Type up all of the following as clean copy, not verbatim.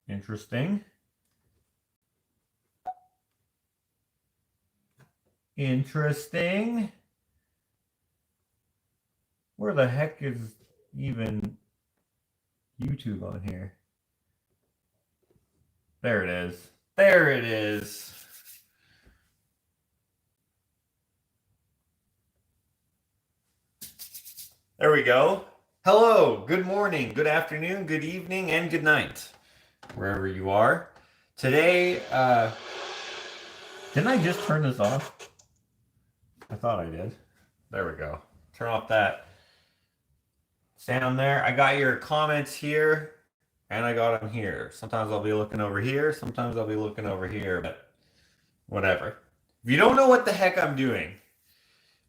Interesting. Interesting. Where the heck is even YouTube on here? There it is. There it is. There we go. Hello, good morning, good afternoon, good evening, and good night, wherever you are. Today, didn't I just turn this off? I thought I did. There we go. Turn off that sound there. I got your comments here, and I got them here. Sometimes I'll be looking over here, sometimes I'll be looking over here, but whatever. If you don't know what the heck I'm doing,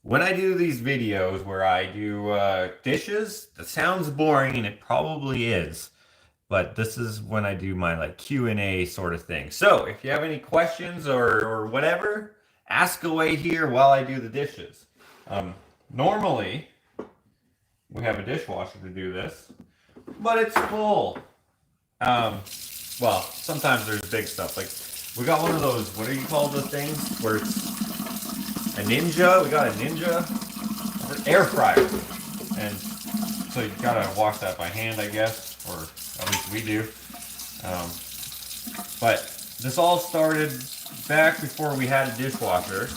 when I do these videos where I do dishes, that sounds boring, and it probably is. But this is when I do my like Q&A sort of thing. So if you have any questions or whatever, ask away here while I do the dishes. Normally, we have a dishwasher to do this, but it's full. Well, sometimes there's big stuff. Like, we got one of those, what do you call those things? Where it's a Ninja. We got a Ninja air fryer. And so you gotta wash that by hand, I guess, or at least we do. But this all started back before we had a dishwasher.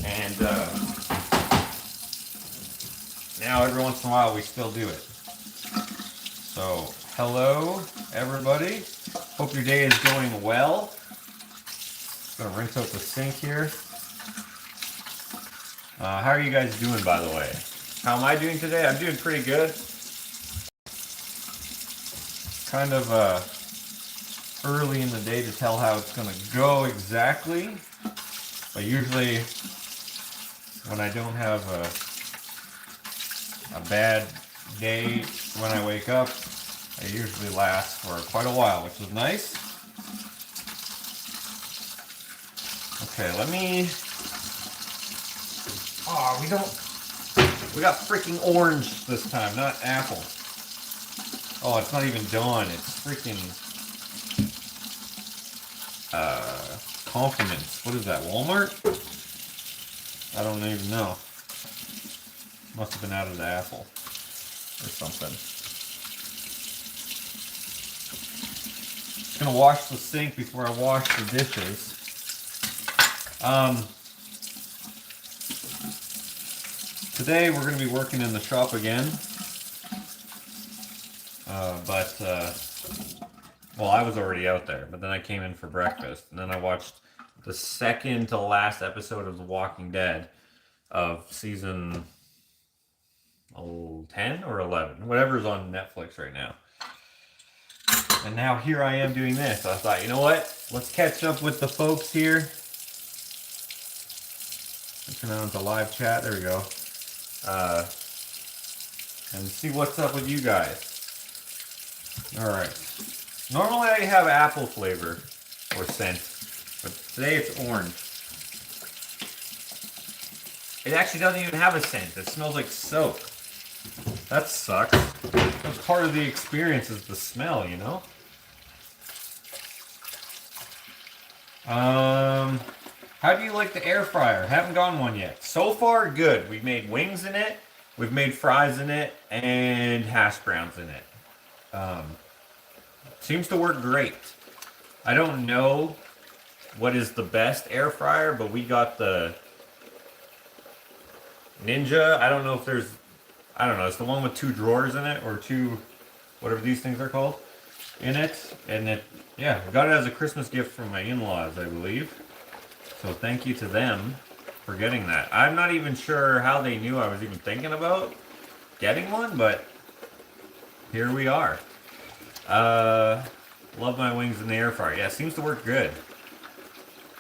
And now every once in a while we still do it. So, hello everybody. Hope your day is going well. Gonna rinse out the sink here. How are you guys doing, by the way? How am I doing today? I'm doing pretty good. Kind of early in the day to tell how it's gonna go exactly. But usually when I don't have a bad day when I wake up, I usually last for quite a while, which is nice. Okay, let me... Oh, we got freaking orange this time, not apple. Oh, it's not even dawn, it's freaking Confidence. What is that, Walmart? I don't even know. Must have been out of the apple or something. Just gonna wash the sink before I wash the dishes. Today we're going to be working in the shop again, well, I was already out there, but then I came in for breakfast, and then I watched the second to last episode of The Walking Dead of season 10 or 11, whatever's on Netflix right now. And now here I am doing this. I thought, you know what? Let's catch up with the folks here. Turn on the live chat. There we go. And see what's up with you guys. Alright. Normally I have apple flavor or scent, but today it's orange. It actually doesn't even have a scent. It smells like soap. That sucks. That's part of the experience, is the smell, you know? How do you like the air fryer? Haven't gotten one yet. So far, good. We've made wings in it, we've made fries in it, and hash browns in it. Seems to work great. I don't know what is the best air fryer, but we got the Ninja. I don't know if there's... I don't know. It's the one with 2 drawers in it, or 2... whatever these things are called, in it. And it... yeah, we got it as a Christmas gift from my in-laws, I believe. So thank you to them for getting that. I'm not even sure how they knew I was even thinking about getting one, but here we are. Love my wings in the air fryer. Yeah, it seems to work good.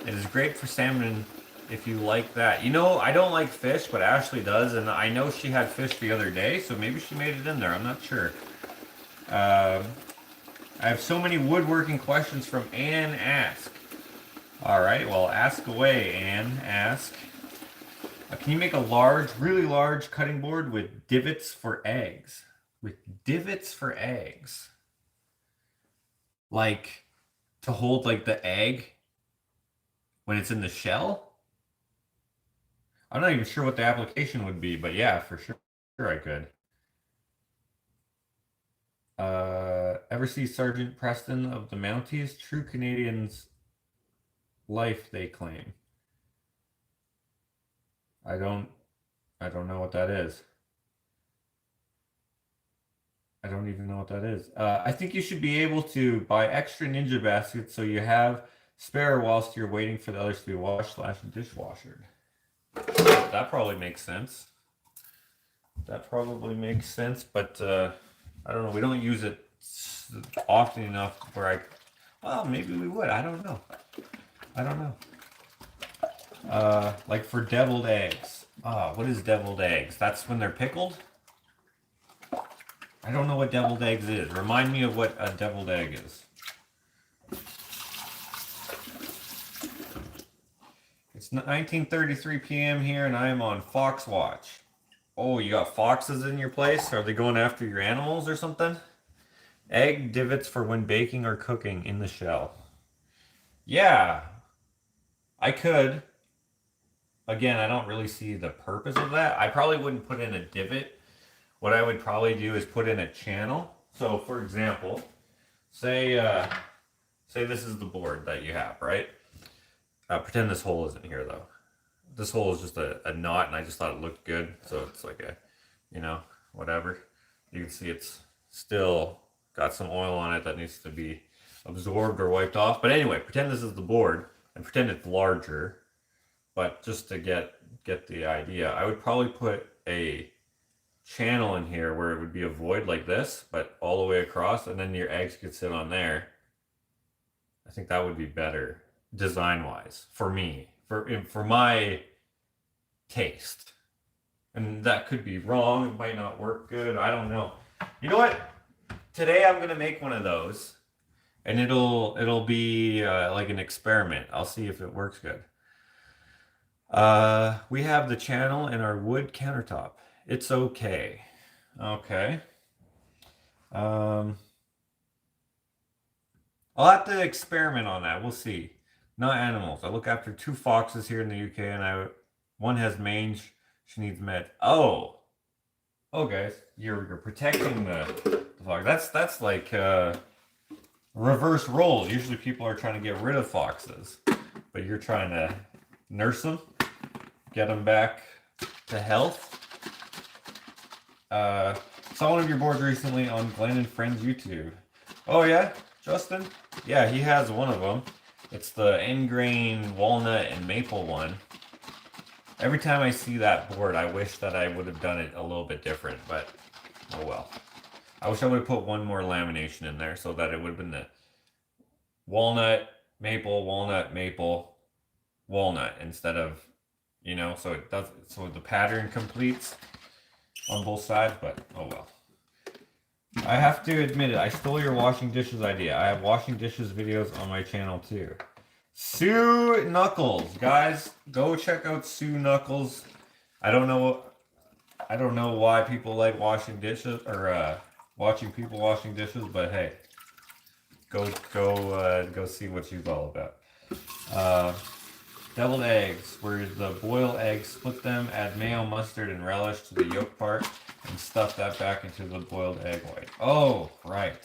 It is great for salmon if you like that. You know, I don't like fish, but Ashley does, and I know she had fish the other day, so maybe she made it in there. I'm not sure. I have so many woodworking questions from Ann Ask. Alright, well, ask away, Ann. Ask. Can you make a large, really large cutting board with divots for eggs? with divots for eggs. Like to hold like the egg when it's in the shell? I'm not even sure what the application would be, but yeah, for sure I could. Ever see Sergeant Preston of the Mounties? True Canadians life, they claim. I don't know what that is. I don't even know what that is. I think you should be able to buy extra ninja baskets so you have spare whilst you're waiting for the others to be washed / dishwashed. That probably makes sense. That probably makes sense, but I don't know. We don't use it often enough where well, maybe we would. I don't know. I don't know. Like for deviled eggs. What is deviled eggs? That's when they're pickled? I don't know what deviled eggs is. Remind me of what a deviled egg is. It's 19:33 p.m. here and I am on Fox Watch. Oh, you got foxes in your place? Are they going after your animals or something? Egg divots for when baking or cooking in the shell. Yeah, I could. Again, I don't really see the purpose of that. I probably wouldn't put in a divot. What I would probably do is put in a channel. So for example, say this is the board that you have, right? Pretend this hole isn't here though. This hole is just a knot and I just thought it looked good. So it's like a, you know, whatever. You can see it's still got some oil on it that needs to be absorbed or wiped off. But anyway, pretend this is the board and pretend it's larger. But just to get the idea, I would probably put a channel in here where it would be a void like this, but all the way across, and then your eggs could sit on there. I think that would be better design-wise for me, for my taste. And that could be wrong. It might not work good. I don't know. You know what? Today I'm gonna make one of those, and it'll be like an experiment. I'll see if it works good. We have the channel in our wood countertop. It's okay. Okay. I'll have to experiment on that. We'll see. Not animals. I look after 2 foxes here in the UK, and one has mange. She needs med. Oh, guys, you're protecting the fox. That's like reverse roles. Usually people are trying to get rid of foxes, but you're trying to nurse them, get them back to health. Saw one of your boards recently on Glenn and Friends YouTube. Oh yeah, Justin? Yeah, he has one of them. It's the end-grain walnut and maple one. Every time I see that board, I wish that I would have done it a little bit different, but oh well. I wish I would have put one more lamination in there so that it would have been the walnut, maple, walnut, maple, walnut instead of, you know, so it does, so the pattern completes on both sides, but oh well. I have to admit it, I stole your washing dishes idea. I have washing dishes videos on my channel too. Sue Knuckles, guys, go check out Sue Knuckles. I don't know why people like washing dishes or watching people washing dishes, but hey, go see what she's all about. Deviled eggs, where the boil eggs, split them, add mayo, mustard, and relish to the yolk part, and stuff that back into the boiled egg white. Oh, right.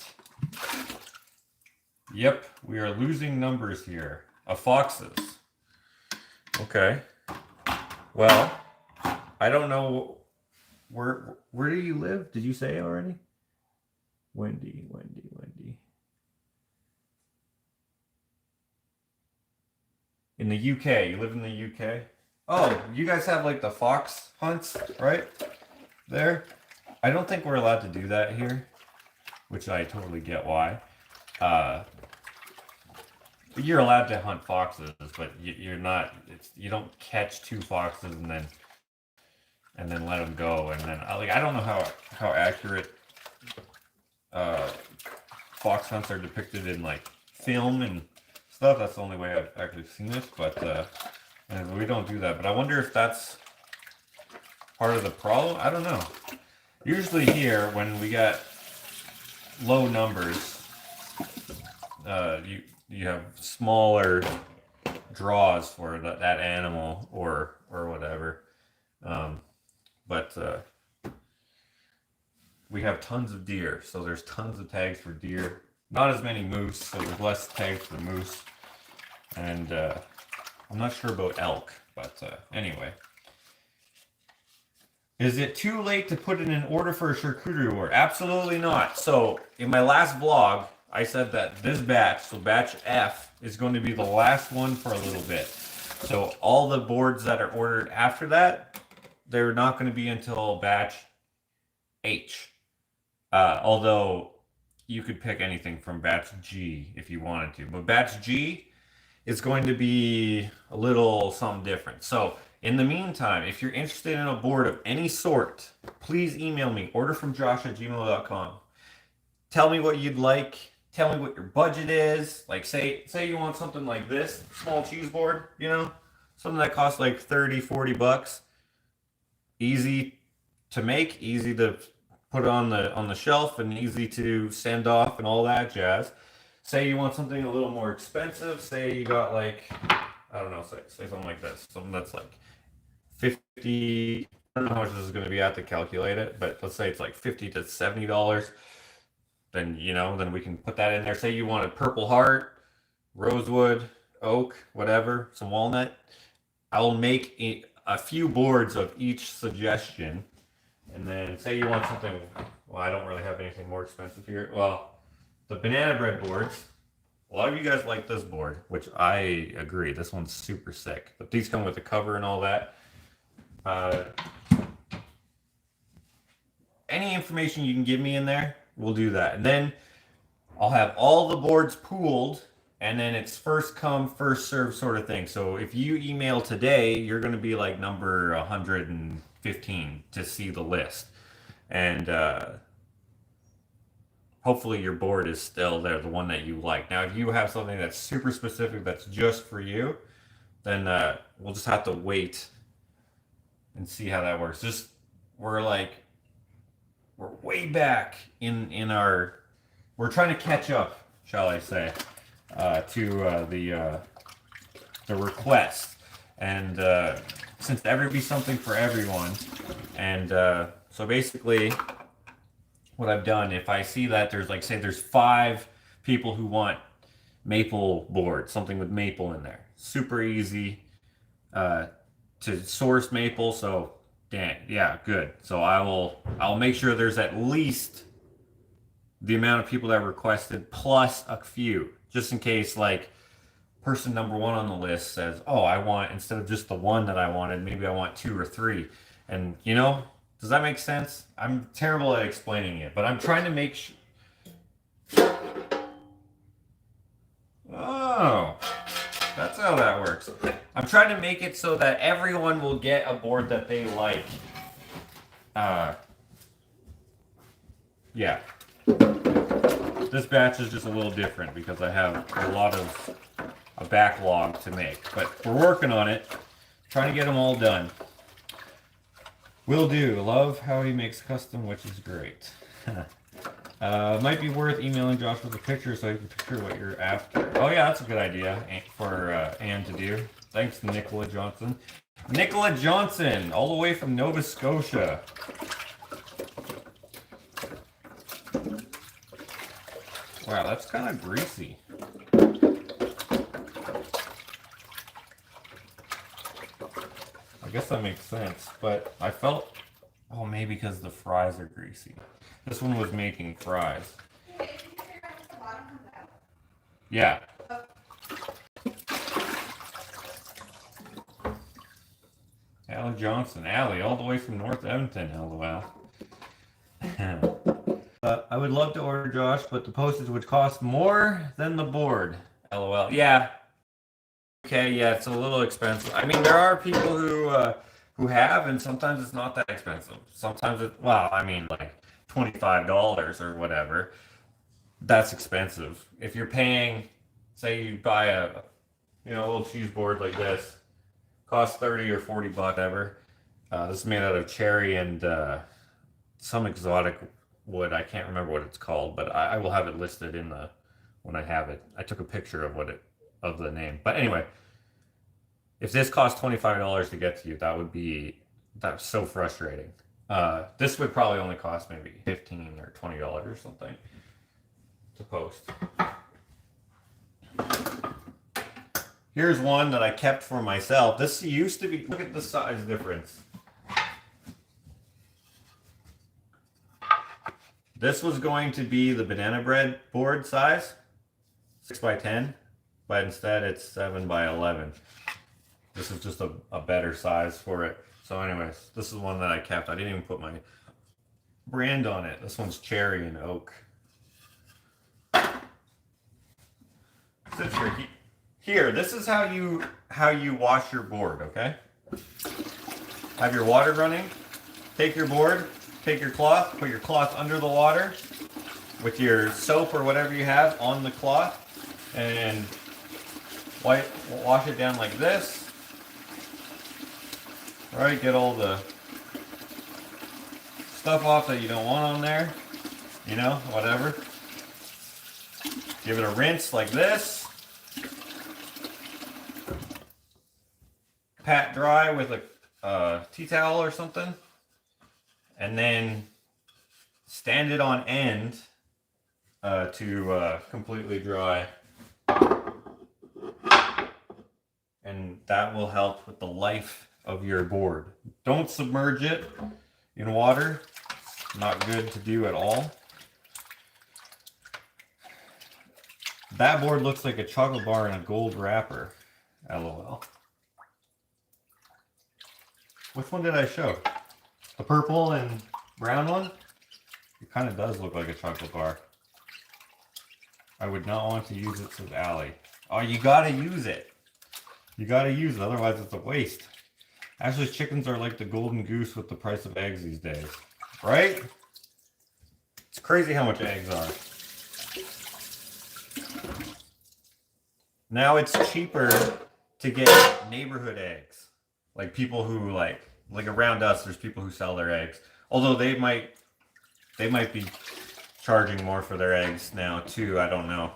Yep, we are losing numbers here of foxes. Okay. Well, I don't know where do you live? Did you say already? Wendy. In the UK. You live in the UK? Oh, you guys have like the fox hunts, right? There. I don't think we're allowed to do that here, which I totally get why. You're allowed to hunt foxes, but you're not. You don't catch 2 foxes and then let them go, and then I don't know how accurate fox hunts are depicted in like film and stuff. That's the only way I've actually seen it, but and we don't do that. But I wonder if that's part of the problem. I don't know. Usually here, when we got low numbers, you have smaller draws for that animal or whatever. But we have tons of deer, so there's tons of tags for deer. Not as many moose, so there's less tags for moose. And I'm not sure about elk, but anyway. Is it too late to put in an order for a charcuterie board? Absolutely not. So in my last vlog, I said that this batch, so batch F, is going to be the last one for a little bit. So all the boards that are ordered after that, they're not going to be until batch H. Although you could pick anything from batch G if you wanted to. But batch G is going to be a little something different. So in the meantime, if you're interested in a board of any sort, please email me, orderfromjosh@gmail.com. Tell me what you'd like. Tell me what your budget is. Like say you want something like this, small cheese board, you know, something that costs like 30, 40 bucks. Easy to make, easy to put on the shelf, and easy to send off and all that jazz. Say you want something a little more expensive. Say you got like, I don't know, say something like this. Something that's like 50, I don't know how much this is going to be. I have to calculate it, but let's say it's like $50 to $70. Then, you know, then we can put that in there. Say you wanted purple heart, rosewood, oak, whatever, some walnut. I will make a few boards of each suggestion. And then say you want something, well, I don't really have anything more expensive here. Well, the banana bread boards, a lot of you guys like this board, which I agree. This one's super sick. But these come with the cover and all that. Any information you can give me in there, we'll do that. And then I'll have all the boards pooled, and then it's first come, first serve sort of thing. So if you email today, you're going to be like number 115 to see the list. And hopefully your board is still there, the one that you like. Now, if you have something that's super specific that's just for you, then we'll just have to wait and see how that works. Just we're way back in our, we're trying to catch up, shall I say, to the request. And since there be something for everyone, and so basically what I've done, if I see that there's like, say there's 5 people who want maple board, something with maple in there, super easy to source maple. So yeah, good. So I'll make sure there's at least the amount of people that requested plus a few, just in case like person number 1 on the list says, oh, I want, instead of just the one that I wanted, maybe I want 2 or 3. And you know, does that make sense? I'm terrible at explaining it, but I'm trying to make Oh, that's how that works. I'm trying to make it so that everyone will get a board that they like. Yeah. This batch is just a little different because I have a lot of a backlog to make, but we're working on it, trying to get them all done. Will do. Love how he makes custom, which is great. Might be worth emailing Josh with a picture so you can picture what you're after. Oh yeah, that's a good idea for Anne to do. Thanks, Nicola Johnson. Nicola Johnson, all the way from Nova Scotia. Wow, that's kind of greasy. I guess that makes sense, but I felt, oh, maybe because the fries are greasy. This one was making fries. Yeah. Allie Johnson. Allie, all the way from North Edmonton, LOL. I would love to order, Josh, but the postage would cost more than the board. LOL. Yeah. Okay, yeah, it's a little expensive. I mean, there are people who have, and sometimes it's not that expensive. Sometimes it, well, I mean, like $25 or whatever. That's expensive. If you're paying, say you buy a little cheese board like this, costs 30 or 40 bucks, whatever. This is made out of cherry and some exotic wood. I can't remember what it's called, but I will have it listed in the when I have it. I took a picture of of the name. But anyway, if this cost $25 to get to you, that's so frustrating. This would probably only cost maybe $15 or $20 or something to post. Here's one that I kept for myself. This used to be, look at the size difference. This was going to be the banana bread board size, 6x10, but instead it's 7x11. This is just a better size for it. So anyways, this is one that I kept. I didn't even put my brand on it. This one's cherry and oak. Sits here. This is how you wash your board, okay? Have your water running. Take your board, take your cloth, put your cloth under the water with your soap or whatever you have on the cloth, and wash it down like this. Right, get all the stuff off that you don't want on there, you know, whatever. Give it a rinse like this. Pat dry with a tea towel or something. And then stand it on end to completely dry. And that will help with the life of your board. Don't submerge it in water. Not good to do at all. That board looks like a chocolate bar in a gold wrapper. LOL. Which one did I show? The purple and brown one? It kind of does look like a chocolate bar. I would not want to use it, says Allie. Oh, you gotta use it. You gotta use it, otherwise it's a waste. Actually, chickens are like the golden goose with the price of eggs these days. Right? It's crazy how much eggs are. Now it's cheaper to get neighborhood eggs. Like people who like around us, there's people who sell their eggs. Although they might be charging more for their eggs now too. I don't know.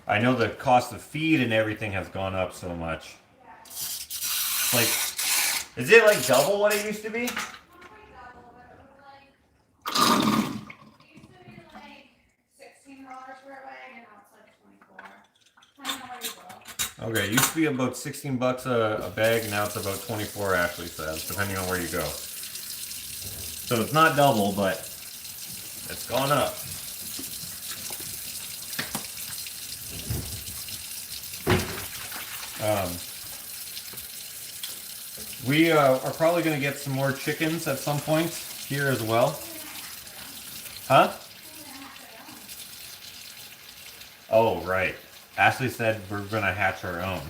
I know the cost of feed and everything has gone up so much. Like, is it like double what it used to be? Okay, it used to be about 16 bucks a bag, now it's about 24, Ashley says, depending on where you go. So it's not double, but it's gone up. We are probably going to get some more chickens at some point here as well. Huh? Oh, right. Ashley said we're going to hatch our own.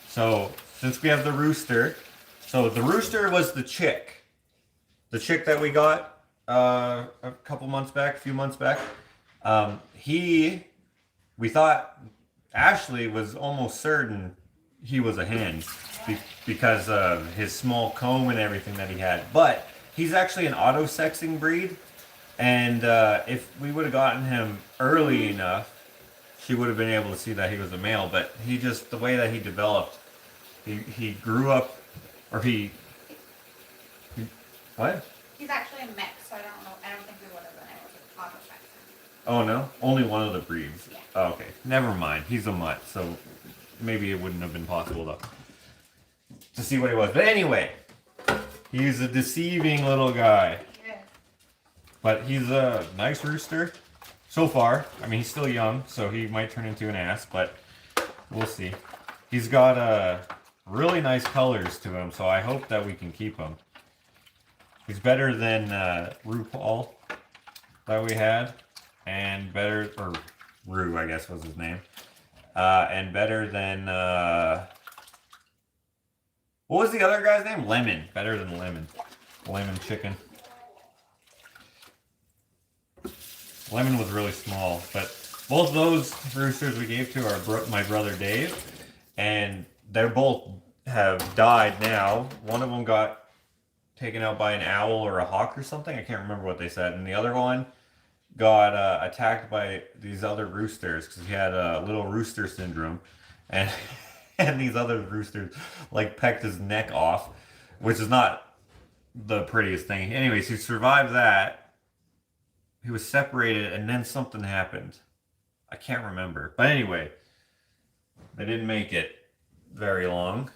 So, since we have the rooster, so the rooster was the chick. The chick that we got a few months back. We thought Ashley was almost certain he was a hen because of his small comb and everything that he had. But he's actually an auto-sexing breed. And if we would have gotten him early enough, she would have been able to see that he was a male, but the way that he developed, he grew up, or what? He's actually a mix, so I don't think we would have been able to auto-sex him. Oh no? Only one of the breeds? Yeah. Oh, okay. Never mind. He's a mutt, so maybe it wouldn't have been possible to see what he was. But anyway, he's a deceiving little guy. Yeah. But he's a nice rooster. So far, I mean, he's still young, so he might turn into an ass, but we'll see. He's got really nice colors to him, so I hope that we can keep him. He's better than RuPaul that we had, and better, or Ru, I guess was his name, and better than, what was the other guy's name? Lemon. Better than Lemon. Lemon chicken. Lemon was really small, but both those roosters we gave to my brother Dave, and they're both have died now. One of them got taken out by an owl or a hawk or something. I can't remember what they said. And the other one got attacked by these other roosters because he had little rooster syndrome, and and these other roosters like pecked his neck off, which is not the prettiest thing. Anyways, he survived that. He was separated, and then something happened. I can't remember, but anyway, they didn't make it very long.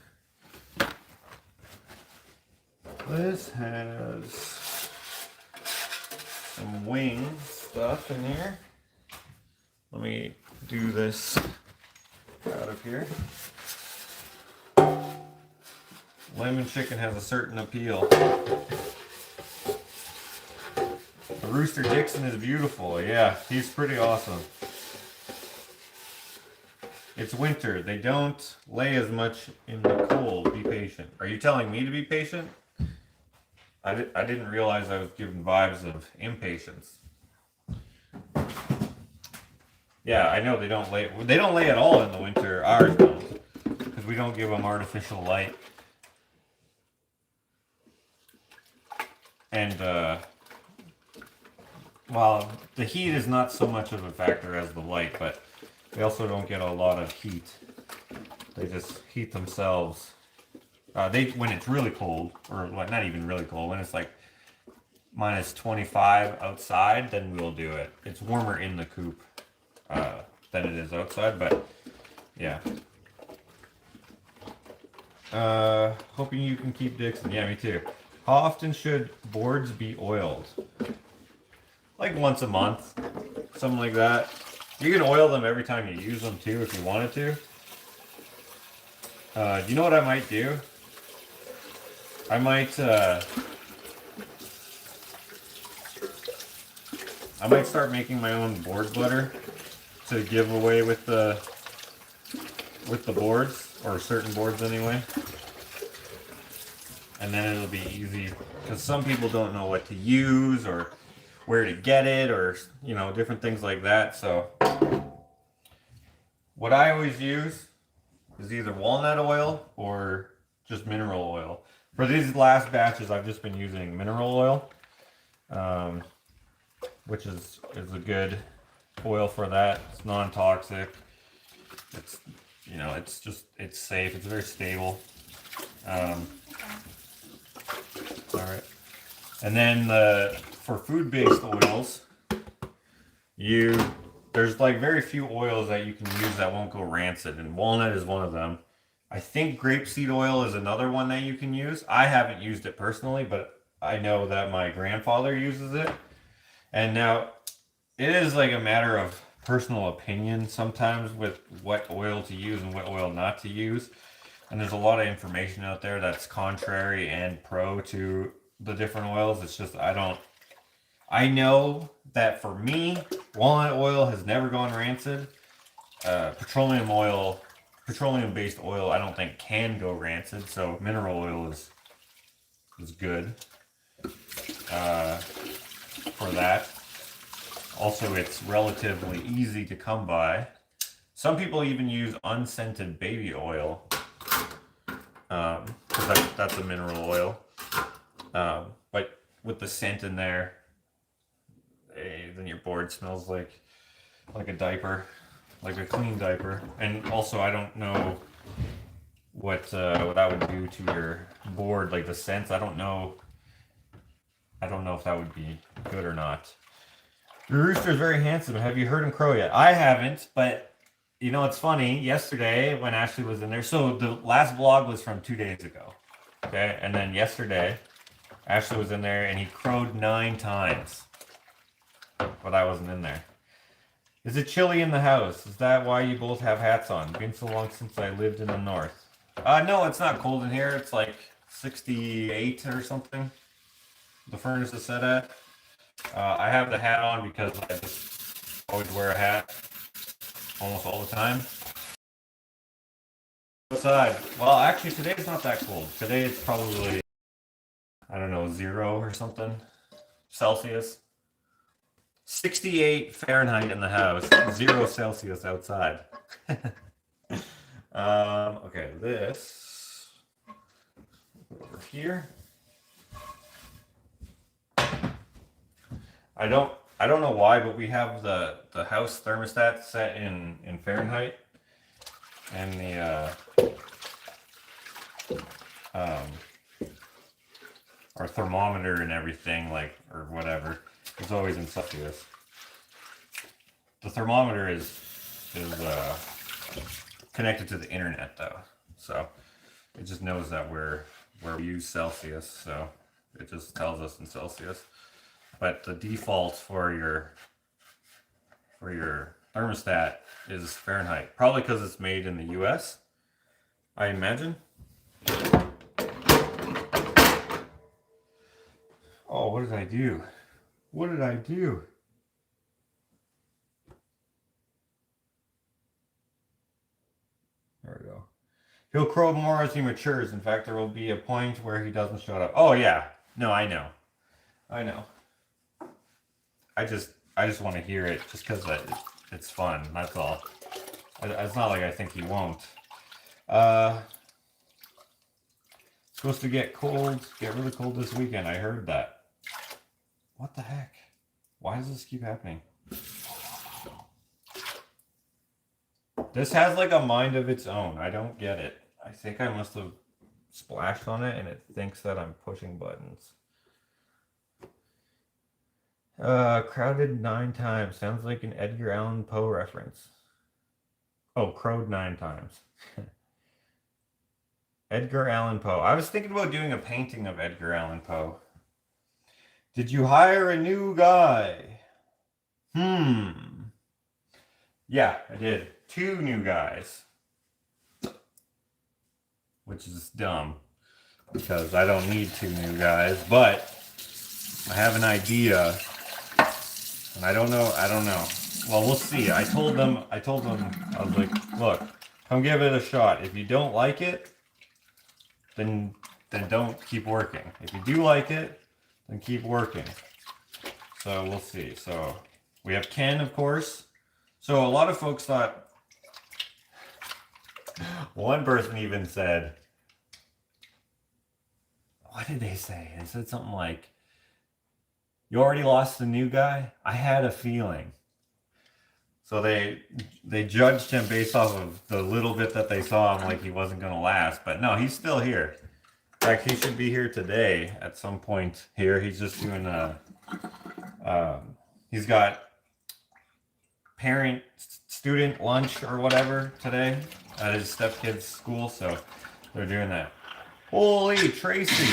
This has some wing stuff in here. Let me do this out of here. Lemon chicken has a certain appeal. The Rooster Dixon is beautiful. Yeah, he's pretty awesome. It's winter. They don't lay as much in the cold. Be patient. Are you telling me to be patient? I didn't realize I was giving vibes of impatience. Yeah, I know they don't lay. They don't lay at all in the winter. Ours don't, because we don't give them artificial light. And well, the heat is not so much of a factor as the light, but they also don't get a lot of heat. They just heat themselves. When it's really cold, or not even really cold, when it's like minus 25 outside, then we'll do it. It's warmer in the coop than it is outside, but yeah. Hoping you can keep Dixon. Yeah, me too. How often should boards be oiled? Like once a month, something like that. You can oil them every time you use them too if you wanted to. You know what I might do? I might start making my own board butter to give away with the boards, or certain boards anyway. And then it'll be easy, because some people don't know what to use or where to get it, or you know, different things like that. So what I always use is either walnut oil or just mineral oil. For these last batches, I've just been using mineral oil, which is a good oil for that. It's non-toxic. It's, you know, it's safe. It's very stable. All right. And then for food-based oils, there's like very few oils that you can use that won't go rancid, and walnut is one of them. I think grapeseed oil is another one that you can use. I haven't used it personally, but I know that my grandfather uses it. And now it is like a matter of personal opinion sometimes with what oil to use and what oil not to use. And there's a lot of information out there that's contrary and pro to the different oils. It's just I know that for me, walnut oil has never gone rancid. Petroleum-based oil, I don't think can go rancid. So mineral oil is good for that. Also, it's relatively easy to come by. Some people even use unscented baby oil, because that's a mineral oil. But with the scent in there, then your board smells like a diaper, like a clean diaper. And also, I don't know what that would do to your board, like the scents. I don't know if that would be good or not. Your rooster is very handsome. Have you heard him crow yet? I haven't, but you know, it's funny. Yesterday when Ashley was in there, so the last vlog was from 2 days ago. Okay, and then yesterday, Ashley was in there and he crowed 9 times. But I wasn't in there. Is it chilly in the house? Is that why you both have hats on? Been so long since I lived in the north. No, it's not cold in here. It's like 68 or something. The furnace is set at. I have the hat on because I just always wear a hat almost all the time. Outside. Well, actually today's not that cold. Today it's probably, I don't know, 0 or something Celsius. 68 Fahrenheit in the house, 0 Celsius outside. Okay, this over here. I don't know why, but we have the house thermostat set in Fahrenheit, and um, our thermometer and everything, like, or whatever, is always in Celsius. The thermometer is connected to the internet though, so it just knows that we use Celsius, so it just tells us in Celsius. But the default for your thermostat is Fahrenheit, probably because it's made in the U.S., I imagine. Oh, what did I do? What did I do? There we go. He'll crow more as he matures. In fact, there will be a point where he doesn't shut up. Oh yeah. No, I know. I know. I just want to hear it just because it's fun. That's all. It's not like I think he won't. Supposed to get really cold this weekend. I heard that. What the heck? Why does this keep happening? This has like a mind of its own. I don't get it. I think I must have splashed on it and it thinks that I'm pushing buttons. Crowded 9 times. Sounds like an Edgar Allan Poe reference. Oh, crowed 9 times. Edgar Allan Poe. I was thinking about doing a painting of Edgar Allan Poe. Did you hire a new guy? Yeah, I did. 2 new guys. Which is dumb. Because I don't need 2 new guys. But I have an idea. And I don't know. Well, we'll see. I told them, I was like, look, come give it a shot. If you don't like it, then don't keep working. If you do like it, then keep working. So we'll see. So we have Ken, of course. So a lot of folks thought, one person even said, what did they say? They said something like, you already lost the new guy? I had a feeling. So they judged him based off of the little bit that they saw him, like he wasn't going to last. But no, he's still here. In fact, he should be here today at some point here. He's just doing he's got parent-student lunch or whatever today at his stepkid's school. So they're doing that. Holy Tracy,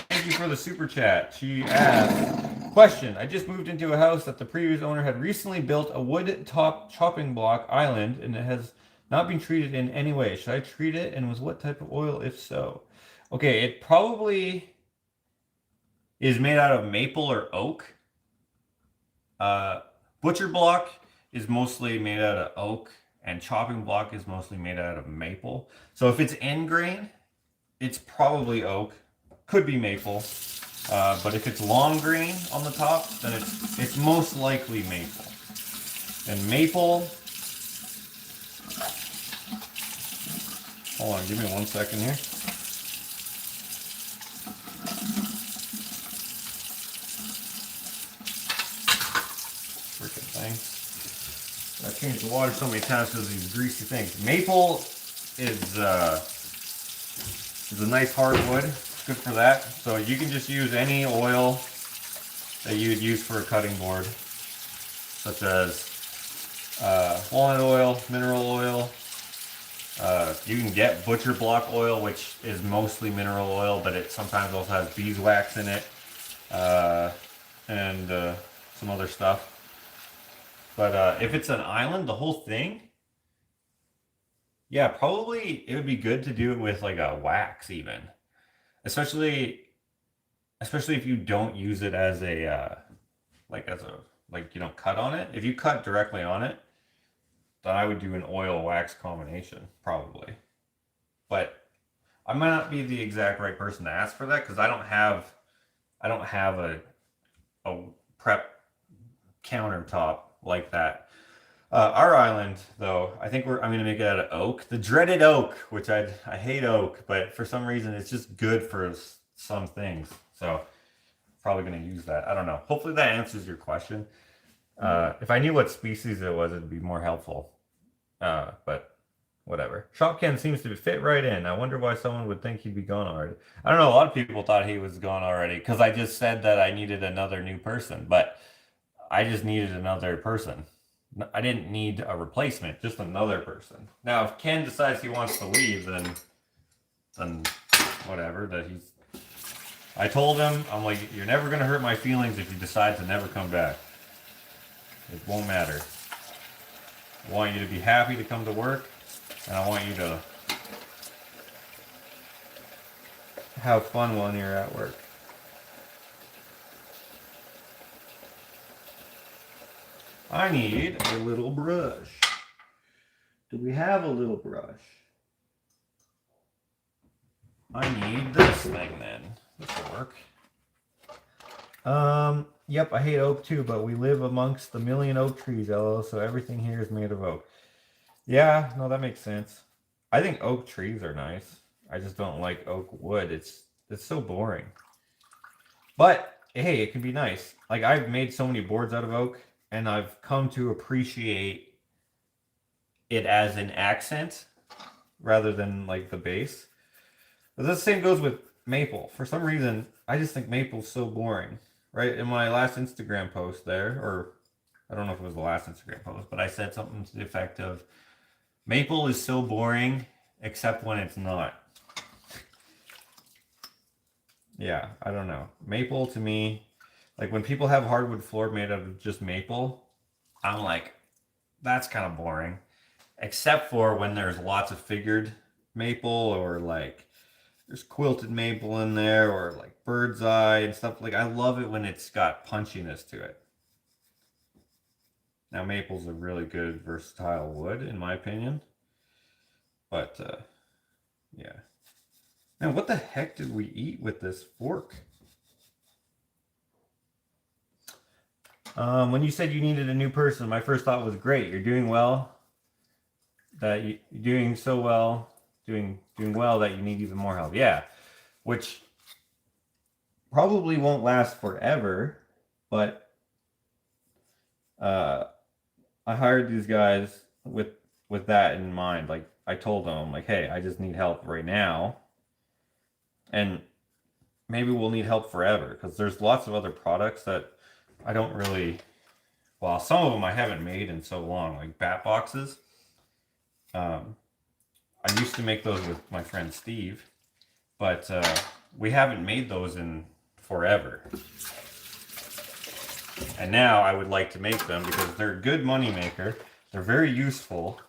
thank you for the super chat. She asked, question, I just moved into a house that the previous owner had recently built a wood top chopping block island and it has not been treated in any way. Should I treat it, and with what type of oil if so? Okay, it probably is made out of maple or oak. Butcher block is mostly made out of oak and chopping block is mostly made out of maple. So if it's end grain, it's probably oak, could be maple, but if it's long grain on the top, then it's most likely maple. And maple, hold on, give me 1 second here. Freaking thing. I changed the water so many times because of these greasy things. Maple is a nice hardwood. It's good for that. So you can just use any oil that you would use for a cutting board, such as walnut oil, mineral oil. You can get butcher block oil, which is mostly mineral oil, but it sometimes also has beeswax in it, and some other stuff. But if it's an island, the whole thing, yeah, probably it would be good to do it with like a wax even. Especially if you don't use it as a like you don't cut on it. If you cut directly on it, then I would do an oil wax combination probably. But I might not be the exact right person to ask for that because I don't have a prep countertop like that. Our island, though, I think I'm going to make it out of oak. The dreaded oak, which I hate oak, but for some reason it's just good for some things. So probably going to use that. I don't know. Hopefully that answers your question. If I knew what species it was, it'd be more helpful. But whatever. Shopkin seems to fit right in. I wonder why someone would think he'd be gone already. I don't know. A lot of people thought he was gone already because I just said that I needed another new person, but I just needed another person. I didn't need a replacement, just another person. Now, if Ken decides he wants to leave, then whatever. I told him, I'm like, you're never gonna hurt my feelings if you decide to never come back. It won't matter. I want you to be happy to come to work, and I want you to have fun when you're at work. I need a little brush. Do we have a little brush? I need this thing then. This will work. Yep, I hate oak too, but we live amongst the million oak trees, LO, so everything here is made of oak. Yeah, no, that makes sense. I think oak trees are nice. I just don't like oak wood. It's so boring. But hey, it can be nice. Like I've made so many boards out of oak, and I've come to appreciate it as an accent rather than like the base. But the same goes with maple. For some reason, I just think maple's so boring. Right? In my last Instagram post there, or I don't know if it was the last Instagram post, but I said something to the effect of maple is so boring except when it's not. Yeah, I don't know. Maple to me, like when people have hardwood floor made out of just maple, I'm like, that's kind of boring. Except for when there's lots of figured maple, or like there's quilted maple in there, or like bird's eye and stuff. Like I love it when it's got punchiness to it. Now maple's a really good versatile wood in my opinion. But yeah. Man, what the heck did we eat with this fork? When you said you needed a new person, my first thought was great. You're doing well. You're doing so well. Doing well that you need even more help. Yeah, which probably won't last forever, but I hired these guys with that in mind. Like I told them, like, hey, I just need help right now, and maybe we'll need help forever because there's lots of other products that I don't really. Well, some of them I haven't made in so long, like bat boxes. I used to make those with my friend Steve, but we haven't made those in forever. And now I would like to make them because they're a good money maker. They're very useful,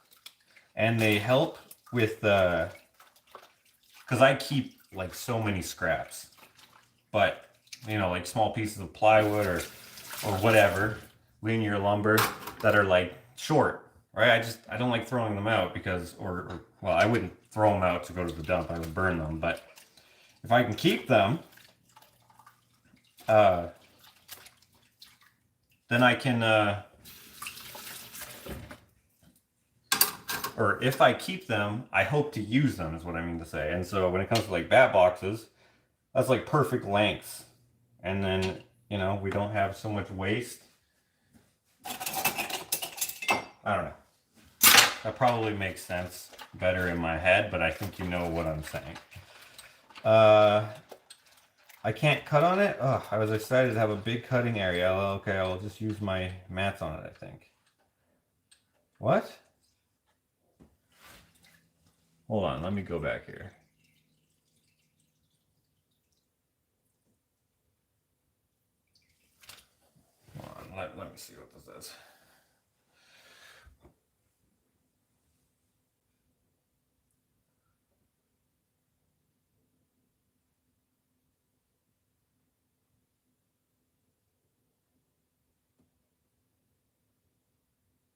and they help with because I keep like so many scraps, but you know, like small pieces of plywood or whatever, linear lumber that are like short. Right, I don't like throwing them out because, or well, I wouldn't throw them out to go to the dump. I would burn them. But if I can keep them, then I can, or if I keep them, I hope to use them is what I mean to say. And so when it comes to like bat boxes, that's like perfect lengths. And then, you know, we don't have so much waste. I don't know. That probably makes sense better in my head, but I think you know what I'm saying. I can't cut on it? Oh, I was excited to have a big cutting area. Okay, I'll just use my mats on it, I think. What? Hold on, let me go back here. Hold on, let me see what this is.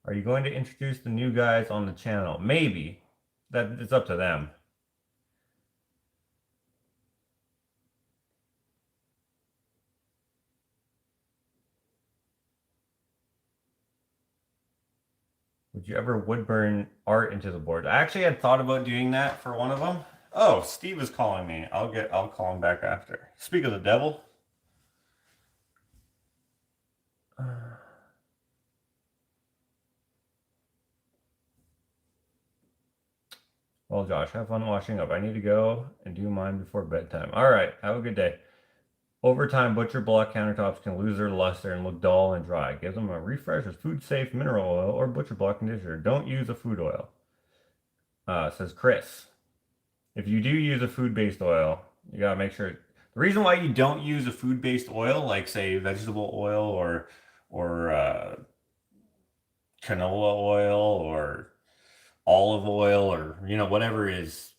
Are you going to introduce the new guys on the channel? Maybe. It's up to them. Would you ever wood burn art into the board? I actually had thought about doing that for one of them. Oh, Steve is calling me. I'll call him back after. Speak of the devil. Well, Josh, have fun washing up. I need to go and do mine before bedtime. All right, have a good day. Over time, butcher block countertops can lose their luster and look dull and dry. Give them a refresh with food-safe mineral oil or butcher block conditioner. Don't use a food oil. Says Chris. If you do use a food-based oil, you gotta make sure. The reason why you don't use a food-based oil, like say vegetable oil or canola oil or olive oil or whatever is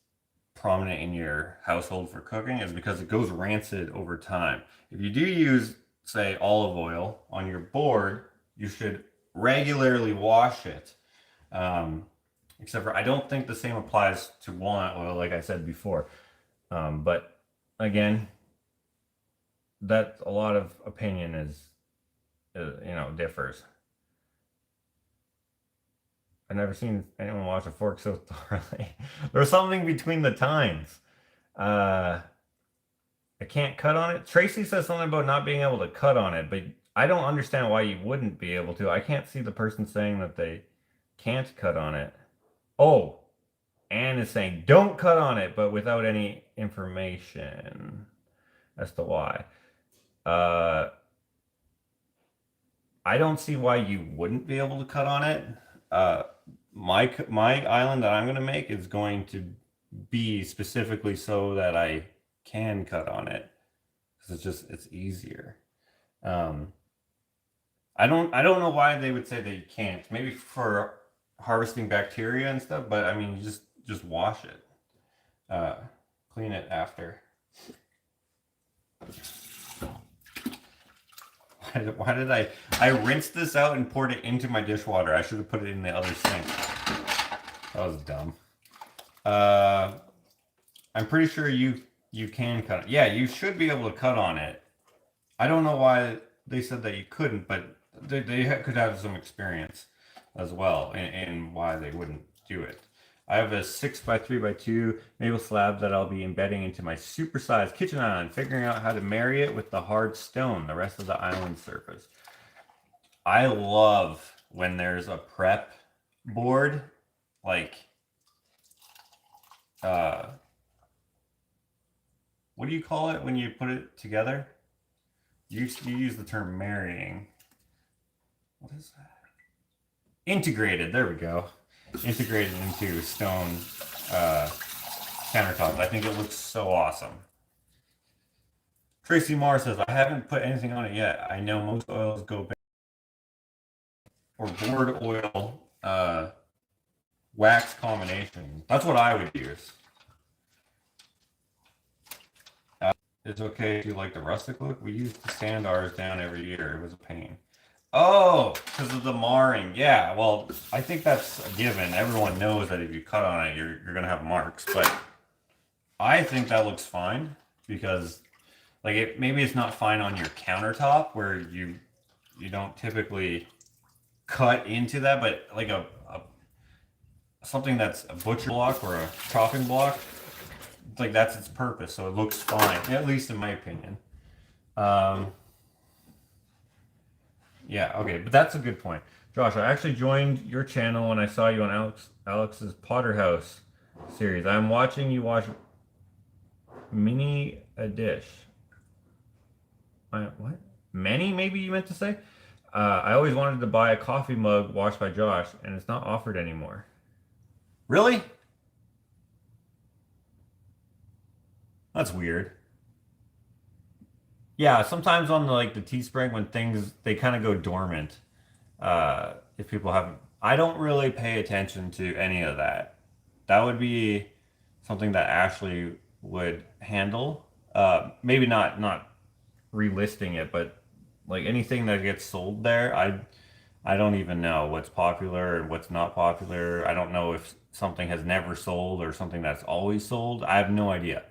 prominent in your household for cooking, is because it goes rancid over time. If you do use, say, olive oil on your board, you should regularly wash it. Except for I don't think the same applies to walnut oil, like I said before. But again, that a lot of opinion is differs. I've never seen anyone wash a fork so thoroughly. There's something between the tines. I can't cut on it. Tracy says something about not being able to cut on it, but I don't understand why you wouldn't be able to. I can't see the person saying that they can't cut on it. Oh, Anne is saying don't cut on it, but without any information as to why. I don't see why you wouldn't be able to cut on it. My island that I'm going to make is going to be specifically so that I can cut on it, because it's easier. I don't know why they would say that you can't. Maybe for harvesting bacteria and stuff, but I mean, you just wash it. Clean it after. Why did I rinsed this out and poured it into my dishwater? I should have put it in the other sink. That was dumb. I'm pretty sure you can cut it. Yeah, you should be able to cut on it. I don't know why they said that you couldn't, but they could have some experience as well in why they wouldn't do it. I have a 6x3x2 maple slab that I'll be embedding into my supersized kitchen island, figuring out how to marry it with the hard stone, the rest of the island surface. I love when there's a prep board, like, what do you call it when you put it together? You use the term marrying. What is that? Integrated, there we go. Integrated into stone countertop. I think it looks so awesome. Tracy Moore says, I haven't put anything on it yet. I know most oils go back or board oil wax combination. That's what I would use. It's okay if you like the rustic look. We used to sand ours down every year. It was a pain. Oh, because of the marring. Yeah, well, I think that's a given. Everyone knows that if you cut on it, you're going to have marks. But I think that looks fine because, like, maybe it's not fine on your countertop where you don't typically cut into that, but like something that's a butcher block or a chopping block, like that's its purpose. So it looks fine, at least in my opinion. Yeah, okay, but that's a good point. Josh, I actually joined your channel when I saw you on Alex's Potter House series. I'm watching you watch Mini a Dish. What? Many, maybe you meant to say? I always wanted to buy a coffee mug washed by Josh, and it's not offered anymore. Really? That's weird. Yeah, sometimes on the Teespring when they kind of go dormant. If people haven't, I don't really pay attention to any of that. That would be something that Ashley would handle. Maybe not relisting it, but like anything that gets sold there, I don't even know what's popular and what's not popular. I don't know if something has never sold or something that's always sold. I have no idea.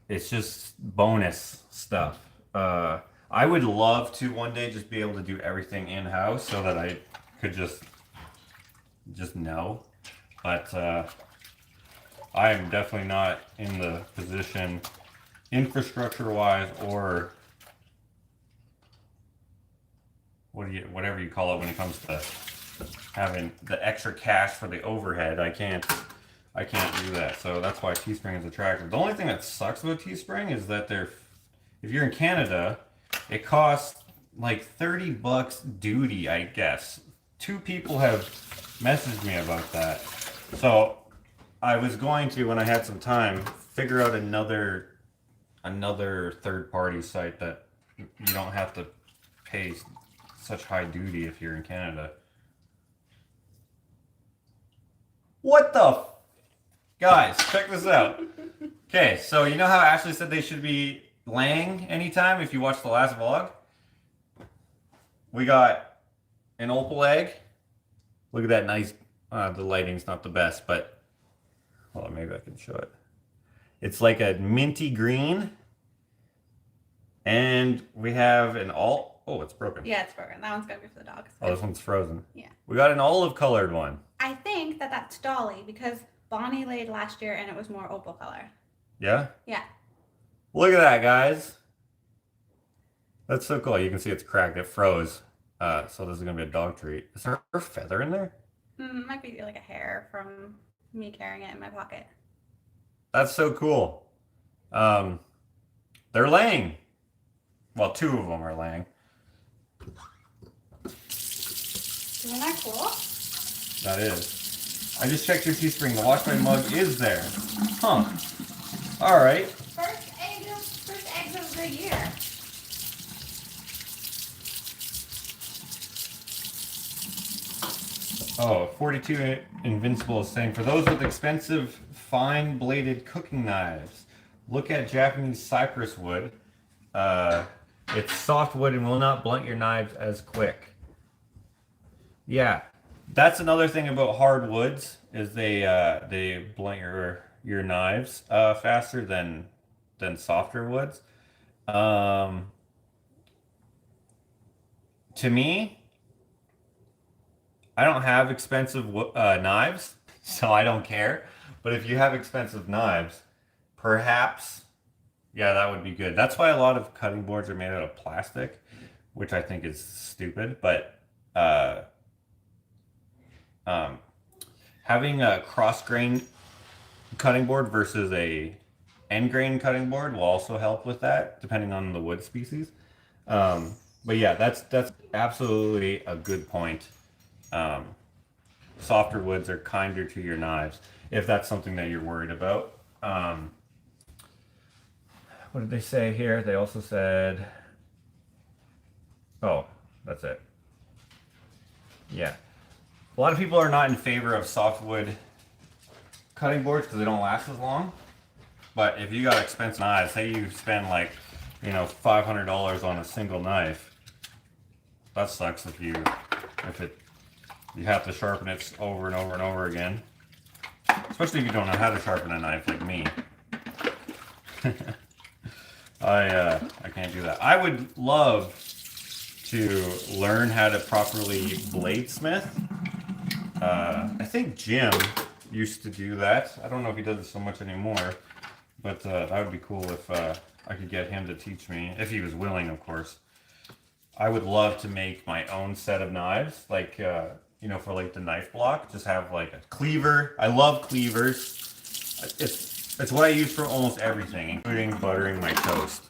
It's just bonus stuff. I would love to one day just be able to do everything in-house so that I could just know. But I am definitely not in the position infrastructure-wise or whatever you call it when it comes to having the extra cash for the overhead. I can't do that. So that's why Teespring is attractive. The only thing that sucks about Teespring is that if you're in Canada, it costs like 30 bucks duty, I guess. 2 people have messaged me about that. So I was going to, when I had some time, figure out another third-party site that you don't have to pay such high duty if you're in Canada. What the guys, check this out. Okay, so you know how Ashley said they should be laying anytime if you watch the last vlog? We got an opal egg. Look at that nice, the lighting's not the best, but hold on, maybe I can show it. It's like a minty green. And we have an oh, it's broken. Yeah, it's broken. That one's gotta be for the dogs. Oh, this one's frozen. Yeah. We got an olive colored one. I think that's Dolly because Bonnie laid last year and it was more opal color. Yeah? Yeah. Look at that, guys. That's so cool. You can see it's cracked. It froze. So this is going to be a dog treat. Is there a feather in there? Might be like a hair from me carrying it in my pocket. That's so cool. They're laying. Well, 2 of them are laying. Isn't that cool? That is. I just checked your Teespring. The Wash My Mug is there. Huh. All right. First eggs of the year. Oh, 42 Invincible is saying, for those with expensive, fine-bladed cooking knives, look at Japanese cypress wood. It's soft wood and will not blunt your knives as quick. Yeah, that's another thing about hard woods is they blunt your knives faster than softer woods. To me, I don't have expensive knives, so I don't care. But if you have expensive knives, perhaps, yeah, that would be good. That's why a lot of cutting boards are made out of plastic, which I think is stupid. But having a cross-grain cutting board versus a end-grain cutting board will also help with that, depending on the wood species. But yeah, that's absolutely a good point. Softer woods are kinder to your knives, if that's something that you're worried about. What did they say here? They also said, oh, that's it. Yeah. A lot of people are not in favor of softwood cutting boards because they don't last as long. But if you got expensive knives, say you spend like, $500 on a single knife, that sucks if you have to sharpen it over and over and over again. Especially if you don't know how to sharpen a knife like me. I can't do that. I would love to learn how to properly bladesmith. I think Jim used to do that. I don't know if he does it so much anymore, but that would be cool if I could get him to teach me, if he was willing, of course. I would love to make my own set of knives, like for like the knife block, just have like a cleaver. I love cleavers. It's what I use for almost everything, including buttering my toast.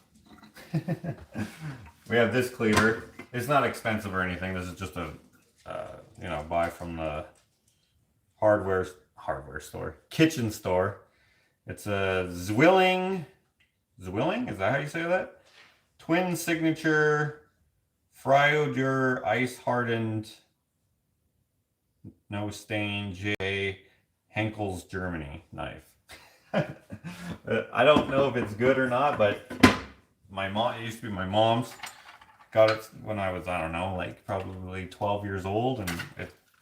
We have this cleaver. It's not expensive or anything. This is just a buy from the hardware store, kitchen store. It's a Zwilling. Zwilling? Is that how you say that? Twin signature Friodur ice hardened, no stain, J. Henkel's Germany knife. I don't know if it's good or not, but it used to be my mom's. Got it when I was, I don't know, like probably 12 years old, and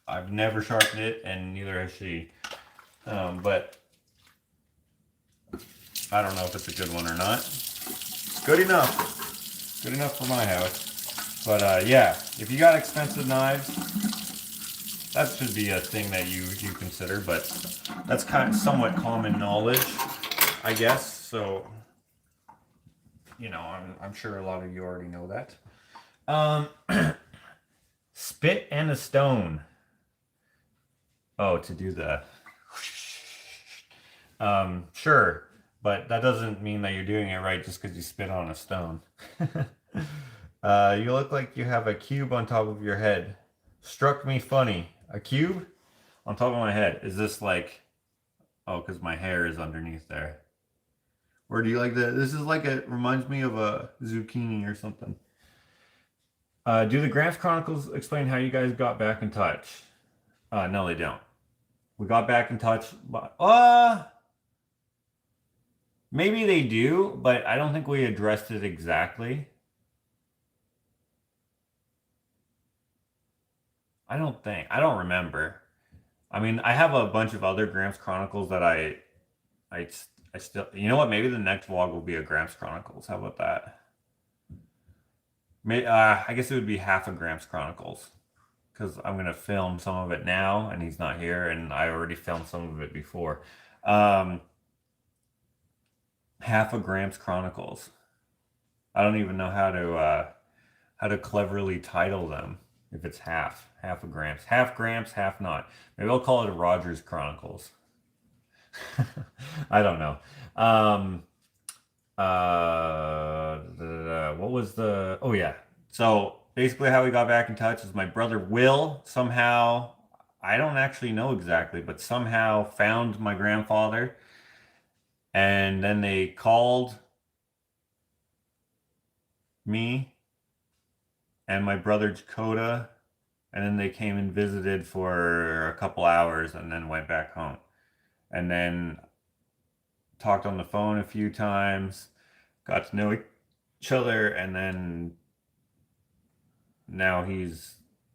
I've never sharpened it, and neither has she. But I don't know if it's a good one or not. Good enough. Good enough for my house. But yeah, if you got expensive knives, that should be a thing that you consider, but that's kind of somewhat common knowledge, I guess. So, I'm sure a lot of you already know that. Spit and a stone. Oh, to do the sure, but that doesn't mean that you're doing it right just because you spit on a stone. You look like you have a cube on top of your head. Struck me funny. A cube on top of my head. Is this like, oh, because my hair is underneath there. Or do you like that? This is like a, reminds me of a zucchini or something. Do the Gramps Chronicles explain how you guys got back in touch? No, they don't. We got back in touch, but maybe they do, but I don't think we addressed it exactly. I don't think. I don't remember. I mean, I have a bunch of other Gramps Chronicles that I, I still. You know what? Maybe the next vlog will be a Gramps Chronicles. How about that? I guess it would be half a Gramps Chronicles because I'm gonna film some of it now, and he's not here, and I already filmed some of it before. Um, Half a Gramps Chronicles. I don't even know how to cleverly title them. If it's half a Gramps, half not. Maybe I'll call it a Rogers Chronicles. I don't know. What was the? Oh yeah. So basically, how we got back in touch is my brother Will somehow. I don't actually know exactly, but somehow found my grandfather, and then they called me and my brother Dakota, and then they came and visited for a couple hours, and then went back home, and then talked on the phone a few times, got to know each other, and then now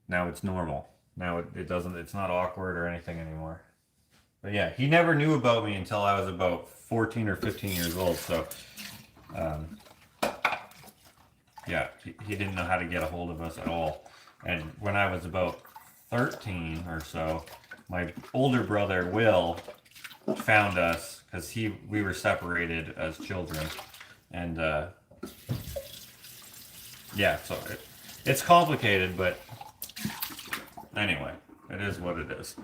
now it's normal. Now it doesn't, it's not awkward or anything anymore. But yeah, he never knew about me until I was about 14 or 15 years old. So, um, yeah, he didn't know how to get a hold of us at all. And when I was about 13 or so, my older brother Will found us because we were separated as children, and yeah, so it's complicated, but anyway, it is what it is.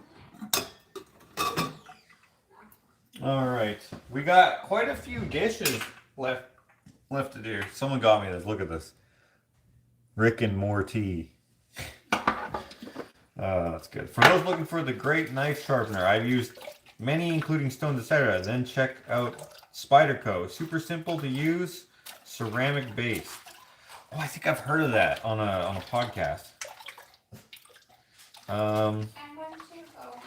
All right, we got quite a few dishes left to do. Someone got me this. Look at this, Rick and Morty. That's good. For those looking for the great knife sharpener, I've used many, including Stone, etc. Then check out Spyderco. Super simple to use, ceramic base. Oh, I think I've heard of that on a podcast. I'm going to go.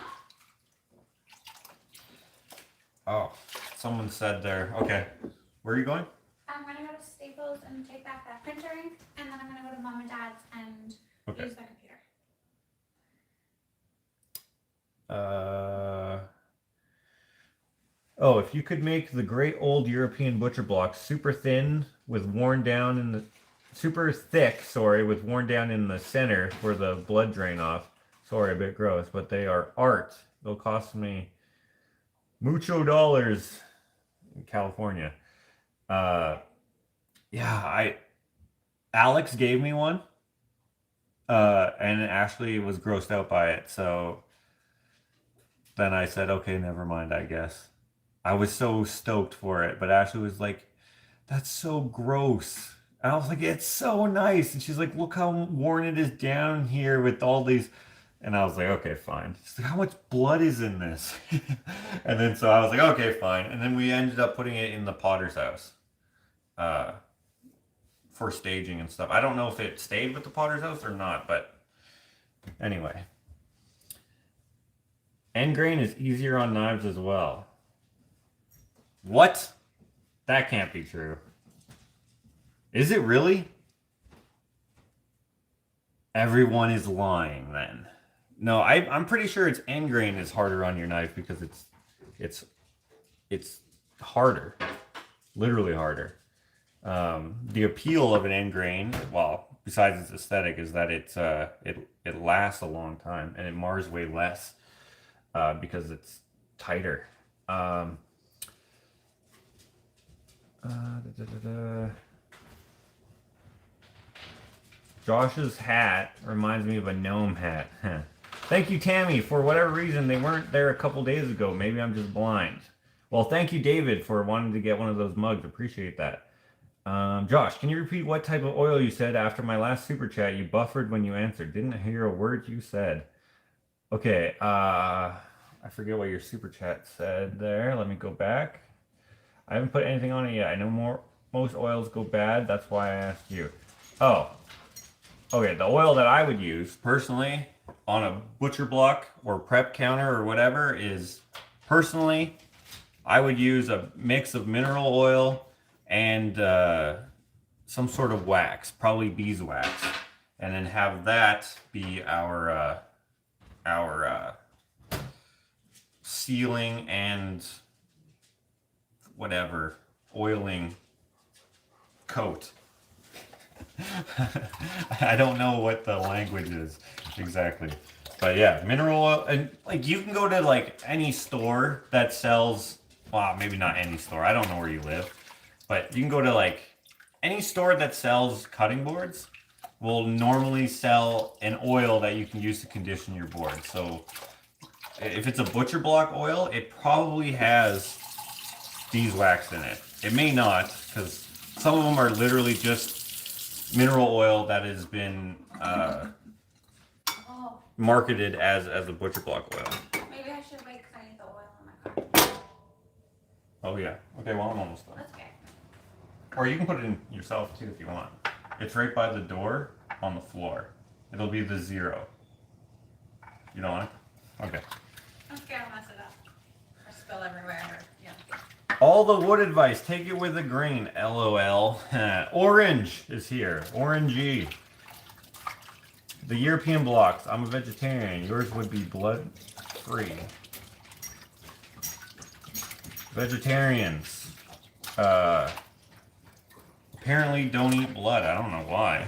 Oh, someone said there. Okay, where are you going? I'm going to go to Staples and take back that printer ink, and then I'm going to go to Mom and Dad's and Okay. use their computer. Oh, if you could make the great old European butcher blocks super thin with worn down in the super thick, sorry, with worn down in the center for the blood drain off. Sorry, a bit gross, but they are art. They'll cost me mucho dollars in California. Yeah, Alex gave me one. And Ashley was grossed out by it, so then I said, okay, never mind, I guess. I was so stoked for it, but Ashley was like, that's so gross. And I was like, it's so nice. And she's like, look how worn it is down here with all these. And I was like, okay, fine. She's like, how much blood is in this? And then so I was like, okay, fine. And then we ended up putting it in the potter's house for staging and stuff. I don't know if it stayed with the potter's house or not, but anyway. End grain is easier on knives as well. What? That can't be true. Is it really? Everyone is lying then. No, I'm pretty sure it's end grain is harder on your knife because it's harder, literally harder. The appeal of an end grain, well, besides its aesthetic, is that it lasts a long time and it mars way less because it's tighter. Josh's hat reminds me of a gnome hat. Thank you, Tammy. For whatever reason, they weren't there a couple days ago. Maybe I'm just blind. Well, thank you, David, for wanting to get one of those mugs. Appreciate that. Josh, can you repeat what type of oil you said after my last super chat? You buffered when you answered. Didn't hear a word you said. Okay, I forget what your super chat said there. Let me go back. I haven't put anything on it yet. I know most oils go bad. That's why I asked you. Oh, okay. The oil that I would use personally on a butcher block or prep counter or whatever is personally, I would use a mix of mineral oil and some sort of wax, probably beeswax, and then have that be our sealing and whatever oiling coat. I don't know what the language is exactly, but yeah, mineral oil. And like you can go to like any store that sells, well, maybe not any store, I don't know where you live, but you can go to like any store that sells cutting boards will normally sell an oil that you can use to condition your board. So if it's a butcher block oil, it probably has beeswax in it. It may not, because some of them are literally just mineral oil that has been marketed as a butcher block oil. Maybe I should wait because I need the oil in my car. Oh yeah. Okay, well I'm almost done. That's okay. Or you can put it in yourself too if you want. It's right by the door on the floor. It'll be the 0. You don't want it? Okay. I'm scared I'll mess it up. Or spill everywhere. Or, yeah. All the wood advice, take it with a grain. LOL. Orange is here. Orangey. The European blocks. I'm a vegetarian. Yours would be blood free. Vegetarians. Apparently don't eat blood. I don't know why.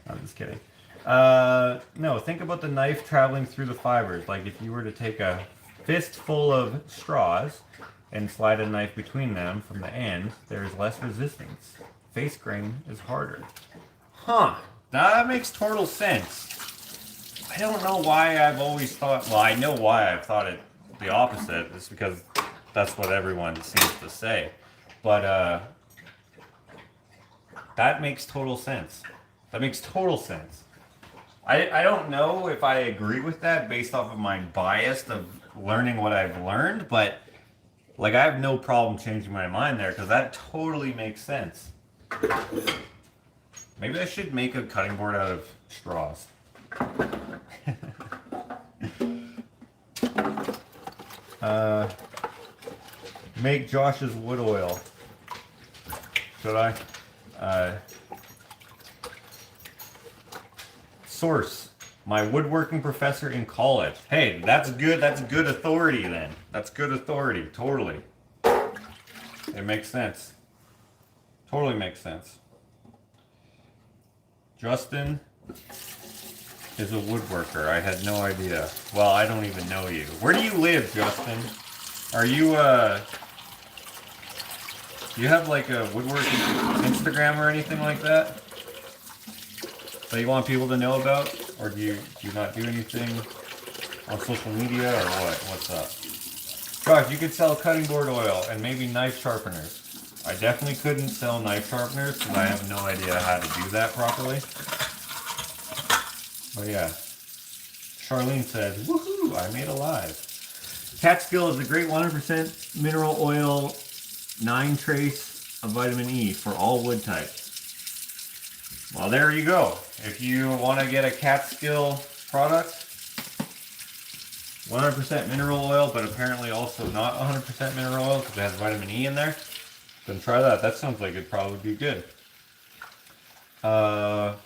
I'm just kidding. No, think about the knife traveling through the fibers. Like if you were to take a fistful of straws and slide a knife between them from the end, there's less resistance. Face grain is harder. Huh. That makes total sense. I don't know why I've always thought, well, I know why I've thought it the opposite. It's because that's what everyone seems to say. But, that makes total sense. That makes total sense. I don't know if I agree with that based off of my bias of learning what I've learned, but like I have no problem changing my mind there because that totally makes sense. Maybe I should make a cutting board out of straws. Make Josh's wood oil. Should I? Source. My woodworking professor in college. Hey, that's good. That's good authority then. That's good authority. Totally. It makes sense. Totally makes sense. Justin is a woodworker. I had no idea. Well, I don't even know you. Where do you live, Justin? Are you, do you have like a woodworking Instagram or anything like that that you want people to know about? Or do you not do anything on social media or what? What's up? Josh, you could sell cutting board oil and maybe knife sharpeners. I definitely couldn't sell knife sharpeners because I have no idea how to do that properly. But yeah. Charlene says, woohoo, I made a live. Catskill is a great 100% mineral oil, 9 trace of vitamin E for all wood types. Well, there you go. If you want to get a Catskill product, 100% mineral oil, but apparently also not 100% mineral oil because it has vitamin E in there, then try that. That sounds like it'd probably be good. Josh,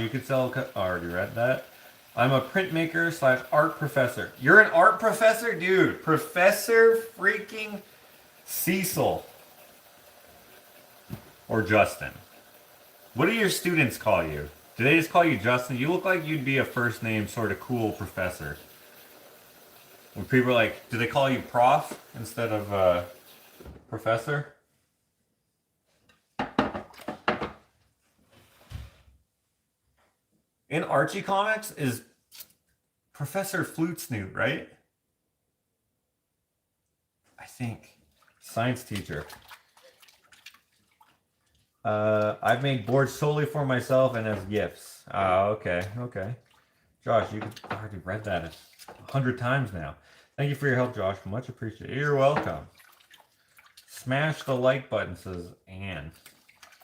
you could sell... I already read that. I'm a printmaker / art professor. You're an art professor? Dude, Professor freaking Cecil. Or Justin. What do your students call you? Do they just call you Justin? You look like you'd be a first name sort of cool professor. When people are like, do they call you prof instead of professor? in Archie comics is Professor Flute Snoot, right? I think. Science teacher. I've made boards solely for myself and as gifts. Okay, okay. Josh, you've already read that 100 times now. Thank you for your help, Josh. Much appreciated. You're welcome. Smash the like button, says Anne.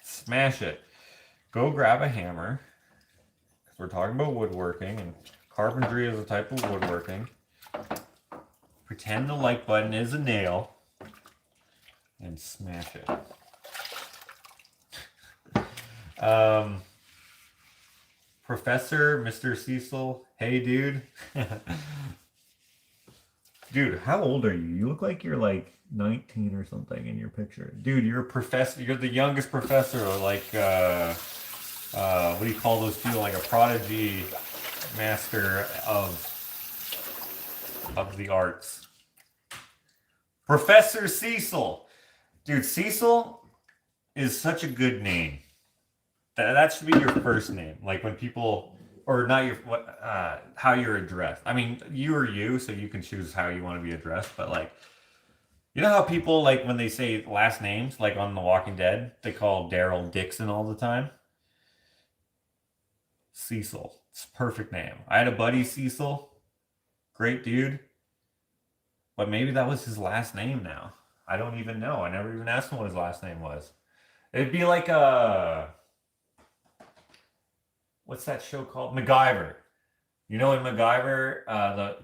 Smash it. Go grab a hammer. Because we're talking about woodworking, and carpentry is a type of woodworking. Pretend the like button is a nail. And smash it. Professor, Mr. Cecil, hey dude. Dude, how old are you? You look like you're like 19 or something in your picture. Dude, you're a professor. You're the youngest professor, or like, what do you call those people? Like a prodigy master of the arts. Professor Cecil. Dude, Cecil is such a good name. That should be your first name. Like when people, or not your, how you're addressed. I mean, you are you, so you can choose how you want to be addressed. But like, you know how people, like when they say last names, like on The Walking Dead, they call Daryl Dixon all the time? Cecil. It's a perfect name. I had a buddy, Cecil. Great dude. But maybe that was his last name now. I don't even know. I never even asked him what his last name was. It'd be like what's that show called? MacGyver. You know, in MacGyver,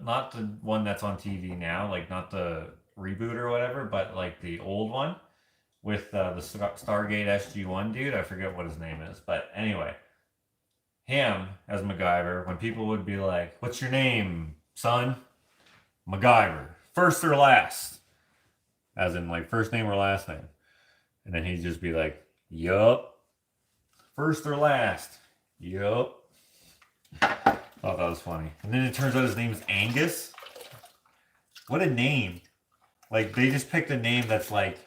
not the one that's on TV now, like not the reboot or whatever, but like the old one with the Stargate SG-1 dude. I forget what his name is, but anyway, him as MacGyver. When people would be like, "What's your name, son?" MacGyver. First or last? As in like first name or last name. And then he'd just be like, "Yup. First or last? Yup." Thought that was funny. And then it turns out his name is Angus. What a name. Like, they just picked a name that's like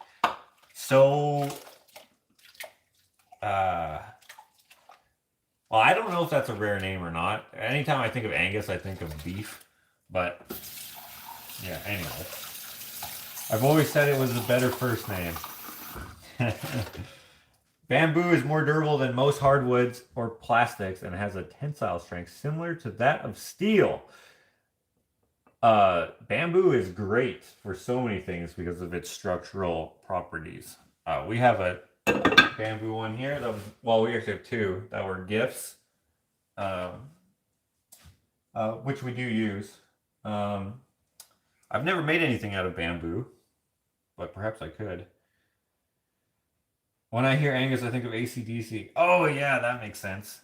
so well, I don't know if that's a rare name or not. Anytime I think of Angus, I think of beef. But yeah, anyway. I've always said it was a better first name. Bamboo is more durable than most hardwoods or plastics and has a tensile strength similar to that of steel. Bamboo is great for so many things because of its structural properties. We have a bamboo one here. That was, well, we actually have two that were gifts, which we do use. I've never made anything out of bamboo, but perhaps I could. When I hear Angus, I think of AC/DC. Oh, yeah, that makes sense.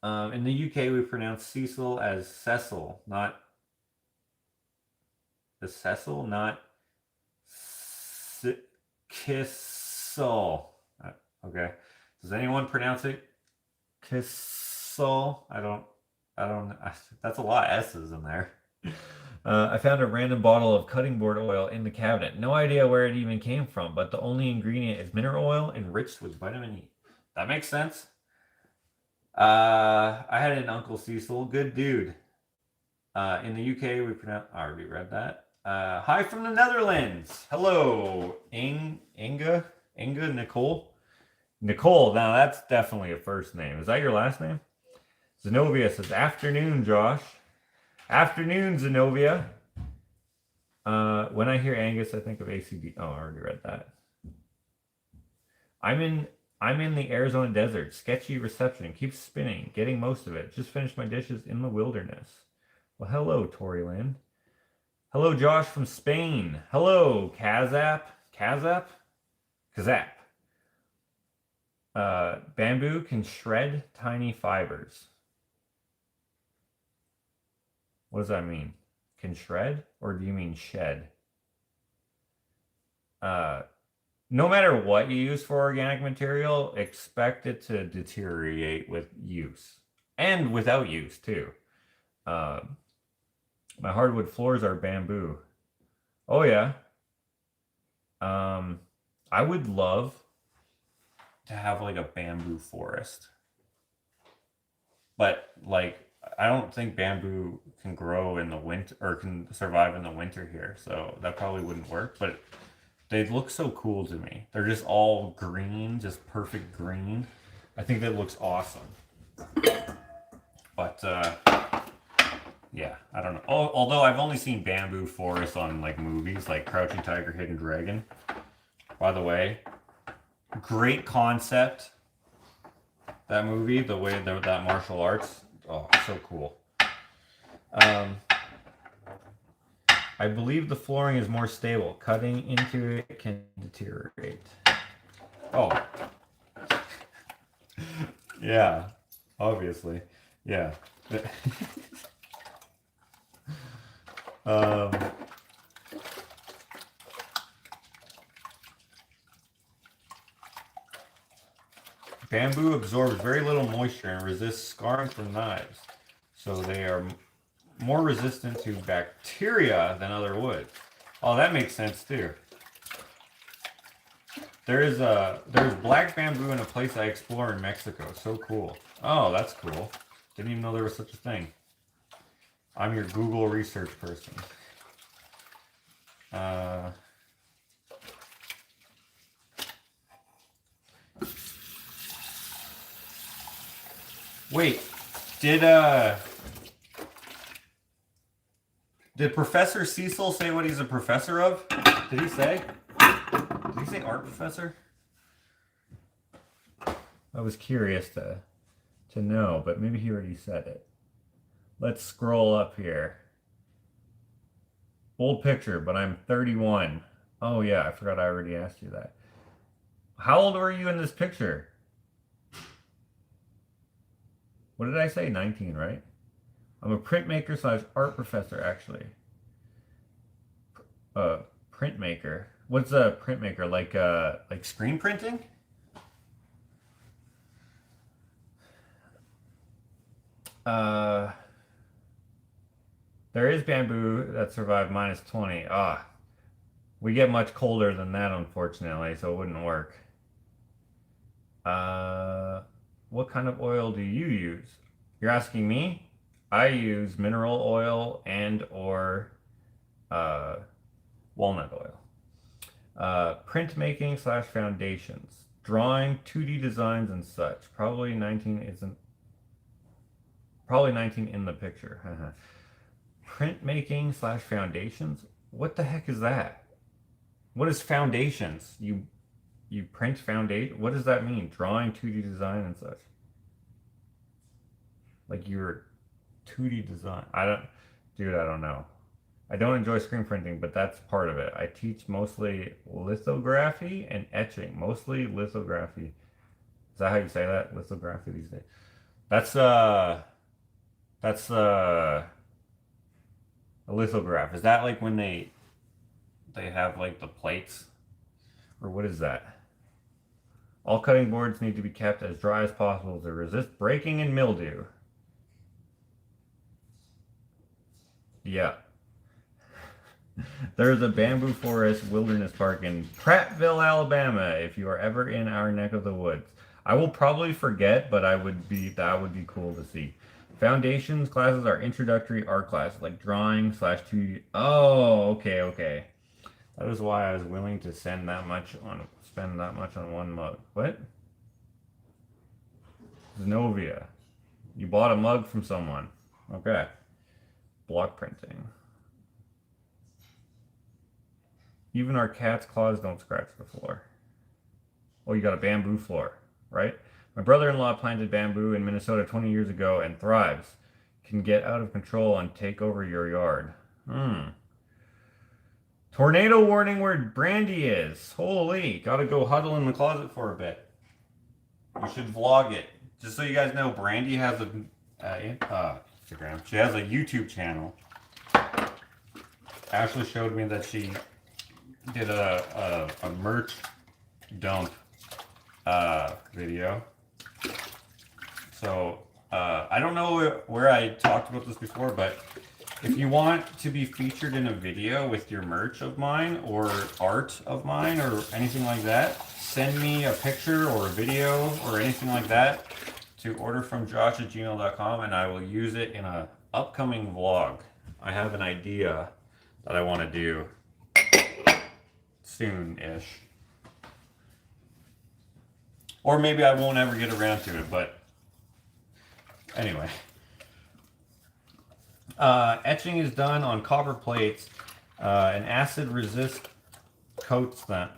In the UK, we pronounce Cecil as Cecil, not the Cecil, not Kissel. Okay. Does anyone pronounce it Kissel? I don't. That's a lot of S's in there. I found a random bottle of cutting board oil in the cabinet. No idea where it even came from, but the only ingredient is mineral oil enriched with vitamin E. That makes sense. I had an Uncle Cecil. Good dude. In the UK, we pronounce... I already read that. Hi from the Netherlands. Hello, Inga Nicole. Nicole, now that's definitely a first name. Is that your last name? Zenobia says, afternoon, Josh. Afternoon, Zenobia. When I hear Angus, I think of ACD. Oh, I already read that. I'm in the Arizona desert. Sketchy reception. Keeps spinning. Getting most of it. Just finished my dishes in the wilderness. Well, hello, Tori Lynn. Hello, Josh from Spain. Hello, Kazap. Kazap? Kazap. Bamboo can shred tiny fibers. What does that mean? Can shred? Or do you mean shed? No matter what you use for organic material, expect it to deteriorate with use. And without use, too. My hardwood floors are bamboo. Oh, yeah. I would love to have like a bamboo forest. but like I don't think bamboo can grow in the winter or can survive in the winter here, so that probably wouldn't work. But they look so cool to me. They're just all green, just perfect green. I think that looks awesome. But yeah, I don't know. Oh, although I've only seen bamboo forests on like movies, like Crouching Tiger, Hidden Dragon. By the way, great concept. That movie, the way that martial arts, oh, so cool. I believe the flooring is more stable. Cutting into it can deteriorate. Oh. Yeah, obviously. Yeah. Bamboo absorbs very little moisture and resists scarring from knives, so they are more resistant to bacteria than other woods. Oh, that makes sense too. There's black bamboo in a place I explore in Mexico. So cool. Oh, that's cool. Didn't even know there was such a thing. I'm your Google research person. Wait, did Professor Cecil say what he's a professor of? Did he say? Did he say art professor? I was curious to know, but maybe he already said it. Let's scroll up here. Old picture, but I'm 31. Oh yeah, I forgot I already asked you that. How old were you in this picture? What did I say? 19, right? I'm a printmaker slash art professor, actually. Printmaker. What's a printmaker? Like screen printing? There is bamboo that survived -20. Ah, we get much colder than that, unfortunately, so it wouldn't work. What kind of oil do you use? You're asking me? I use mineral oil and or walnut oil. Printmaking slash foundations. Drawing, 2D designs and such. Probably 19 in the picture. Printmaking slash foundations? What the heck is that? What is foundations? You print foundation? What does that mean? Drawing, 2D design and such. Like your 2D design. I don't know. I don't enjoy screen printing, but that's part of it. I teach mostly lithography and etching. Mostly lithography. Is that how you say that? Lithography these days. That's a lithograph. Is that like when they have like the plates? Or what is that? All cutting boards need to be kept as dry as possible to resist breaking and mildew. Yeah. There's a bamboo forest wilderness park in Prattville, Alabama, if you are ever in our neck of the woods. I will probably forget, but that would be cool to see. Foundations classes are introductory art classes, like drawing / 2D. Oh, okay. That is why I was willing to spend that much on one mug. What? Zenobia. You bought a mug from someone. Okay. Block printing. Even our cat's claws don't scratch the floor. Oh, you got a bamboo floor, right? My brother-in-law planted bamboo in Minnesota 20 years ago and thrives. Can get out of control and take over your yard. Tornado warning where Brandy is. Holy, gotta go huddle in the closet for a bit. You should vlog it. Just so you guys know, Brandy has a Instagram. She has a YouTube channel. Ashley showed me that she did a merch dump video. So I don't know where I talked about this before, but if you want to be featured in a video with your merch of mine or art of mine or anything like that, send me a picture or a video or anything like that to orderfromjosh@gmail.com, and I will use it in a upcoming vlog. I have an idea that I want to do soon-ish. Or maybe I won't ever get around to it, but anyway. Etching is done on copper plates. An acid resist coats them.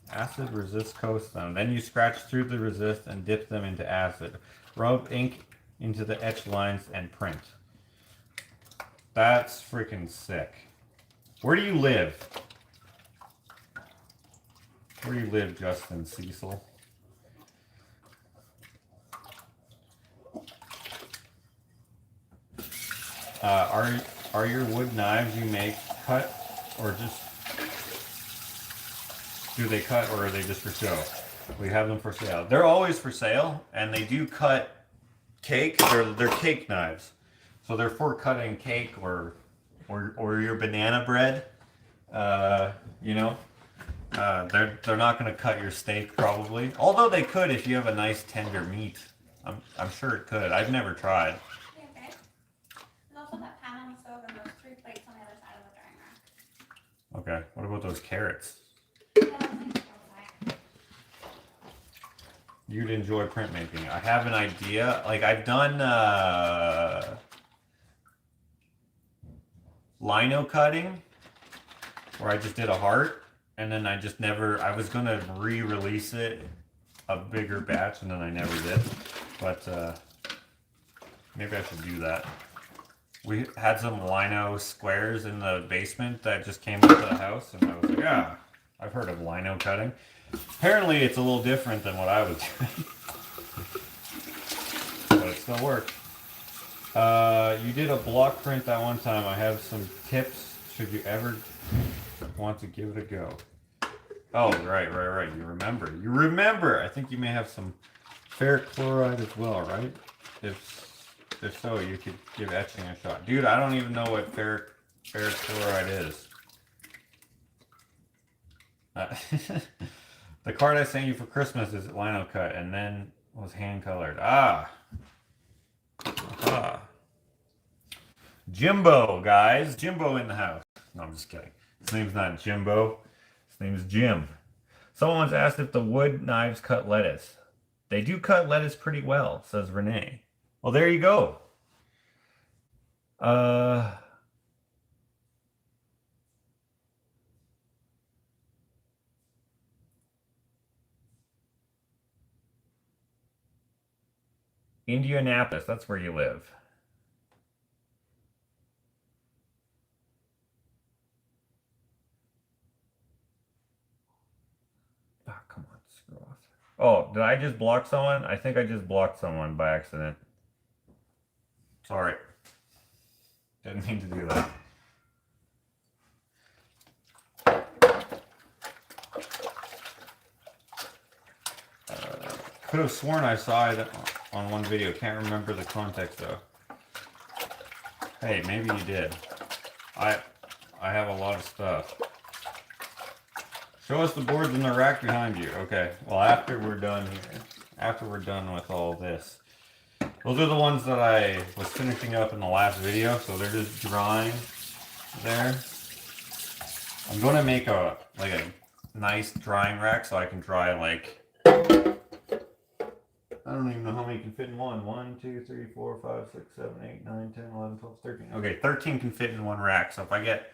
Acid resist coats them. Then you scratch through the resist and dip them into acid. Rub ink into the etch lines and print. That's freaking sick. Where do you live? Where do you live, Justin Cecil? Are your wood knives you make cut, or just do they cut, or are they just for show? We have them for sale. They're always for sale, and they do cut cake. They're cake knives, so they're for cutting cake or your banana bread. You know, they're not going to cut your steak probably, although they could if you have a nice tender meat. I'm sure it could. I've never tried. Okay, what about those carrots? You'd enjoy printmaking. I have an idea. Like, I've done lino cutting, where I just did a heart, and then I just never, I was going to re-release it, a bigger batch, and then I never did. But maybe I should do that. We had some lino squares in the basement that just came into the house, and I was like, yeah, I've heard of lino cutting. Apparently it's a little different than what I was doing. But it still worked. You did a block print that one time. I have some tips should you ever want to give it a go. Oh, right. You remember. I think you may have some ferric chloride as well, right? If so, you could give etching a shot. Dude, I don't even know what ferric chloride is. The card I sent you for Christmas is lino cut and then was hand colored. Jimbo, guys. Jimbo in the house. No, I'm just kidding. His name's not Jimbo. His name's Jim. Someone once asked if the wood knives cut lettuce. They do cut lettuce pretty well, says Renee. Well, there you go. Indianapolis, that's where you live. Ah, come on, screw off. Oh, did I just block someone? I think I just blocked someone by accident. Sorry. Didn't mean to do that. Could have sworn I saw it on one video. Can't remember the context though. Hey, maybe you did. I have a lot of stuff. Show us the boards in the rack behind you. Okay. Well, after we're done here, after we're done with all this. Those are the ones that I was finishing up in the last video, so they're just drying there. I'm going to make a nice drying rack so I can dry like, I don't even know how many can fit in one. 1, 2, 3, 4, 5, 6, 7, 8, 9, 10, 11, 12, 13. Okay, 13 can fit in one rack. So if I get,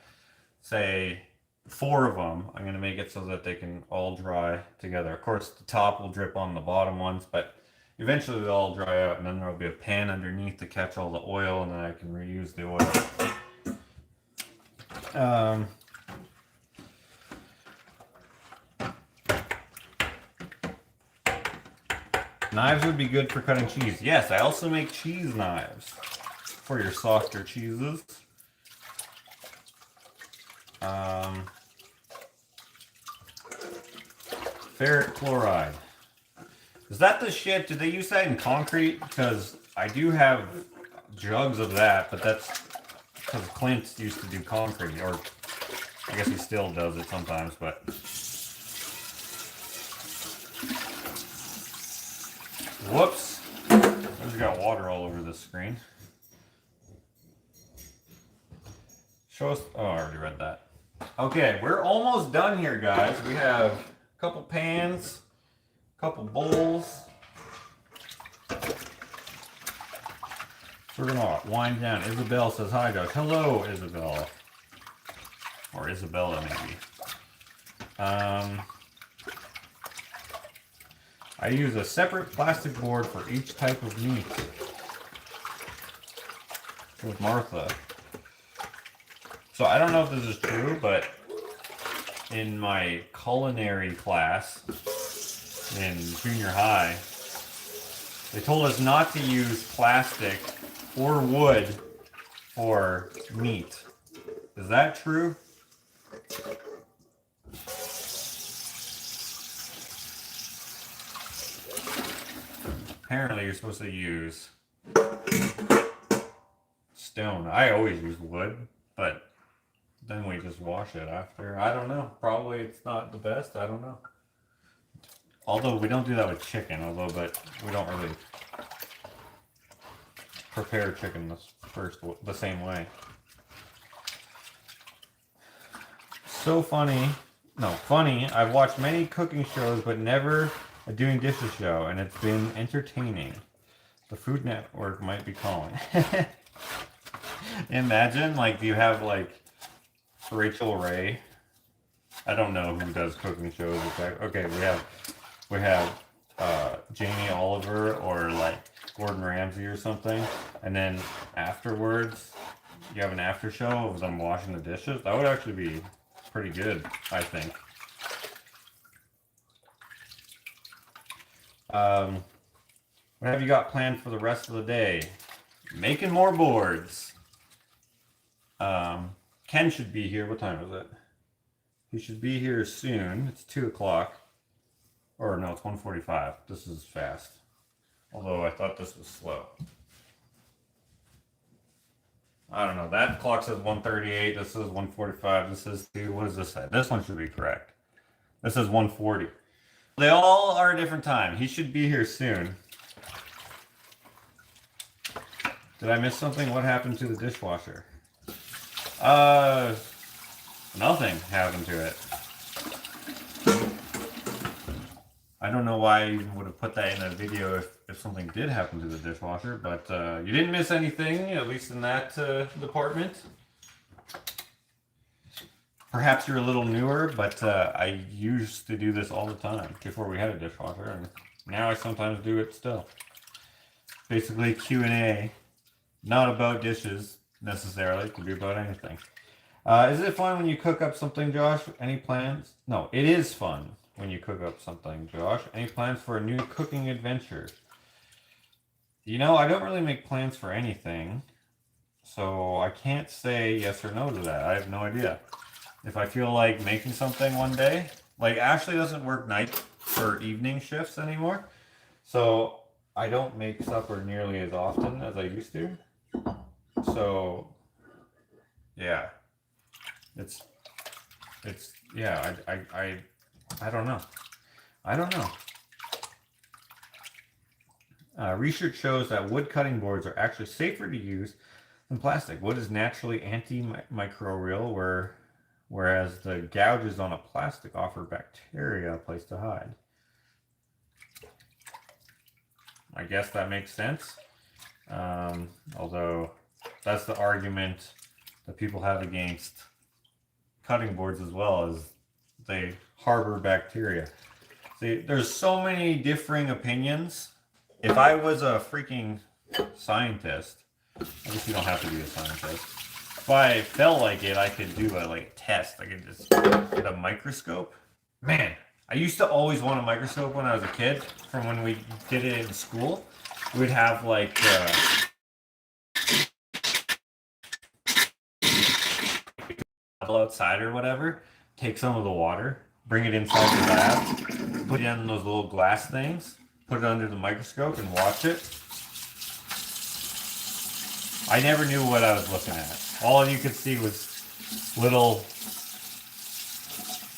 say, 4 of them, I'm going to make it so that they can all dry together. Of course, the top will drip on the bottom ones, but eventually they'll all dry out, and then there'll be a pan underneath to catch all the oil, and then I can reuse the oil. Knives would be good for cutting cheese. Yes, I also make cheese knives for your softer cheeses. Ferric chloride. Is that the shit? Did they use that in concrete? Because I do have jugs of that, but that's because Clint used to do concrete, or I guess he still does it sometimes, but... Whoops. got water all over the screen. Show us. Oh, I already read that. Okay, we're almost done here, guys. We have a couple pans, a couple bowls. We're gonna wind down. Isabel says hi, Josh. Hello, Isabel. Or Isabella, maybe. I use a separate plastic board for each type of meat. With Martha. So I don't know if this is true, but in my culinary class in junior high, they told us not to use plastic or wood for meat. Is that true? Apparently you're supposed to use stone. I always use wood, but then we just wash it after. I don't know. Probably it's not the best. I don't know. Although we don't do that with chicken, but we don't really prepare chicken the same way. So funny. No, funny. I've watched many cooking shows, but never a doing dishes show, and it's been entertaining. The Food Network might be calling. Imagine, like, you have, like, Rachel Ray. I don't know who does cooking shows. Okay, we have Jamie Oliver or, like, Gordon Ramsay or something, and then afterwards, you have an after show of them washing the dishes. That would actually be pretty good, I think. What have you got planned for the rest of the day? Making more boards. Ken should be here. What time is it? He should be here soon. It's 2 o'clock. Or no, it's 1:45. This is fast. Although I thought this was slow. I don't know. That clock says 1:38. This says 1:45. This says 2. What does this say? This one should be correct. This says 1:40. They all are a different time. He should be here soon. Did I miss something? What happened to the dishwasher? Nothing happened to it. I don't know why I even would have put that in a video if something did happen to the dishwasher, but you didn't miss anything, at least in that department. Perhaps you're a little newer, but I used to do this all the time before we had a dishwasher, and now I sometimes do it still. Basically Q&A, not about dishes necessarily, it could be about anything. Is it fun when you cook up something, Josh? Any plans? No, it is fun when you cook up something, Josh. Any plans for a new cooking adventure? You know, I don't really make plans for anything, so I can't say yes or no to that. I have no idea. If I feel like making something one day, like Ashley doesn't work night or evening shifts anymore, so I don't make supper nearly as often as I used to. So, yeah, yeah, I don't know. I don't know. Research shows that wood cutting boards are actually safer to use than plastic. Wood is naturally antimicrobial, whereas the gouges on a plastic offer bacteria a place to hide. I guess that makes sense. Although that's the argument that people have against cutting boards as well, as they harbor bacteria. See, there's so many differing opinions. If I was a freaking scientist, I guess you don't have to be a scientist. If I felt like it, I could do a test. I could just get a microscope. Man, I used to always want a microscope when I was a kid. From when we did it in school, we'd have like outside or whatever. Take some of the water, bring it inside the lab, put it in those little glass things, put it under the microscope, and watch it. I never knew what I was looking at. All you could see was little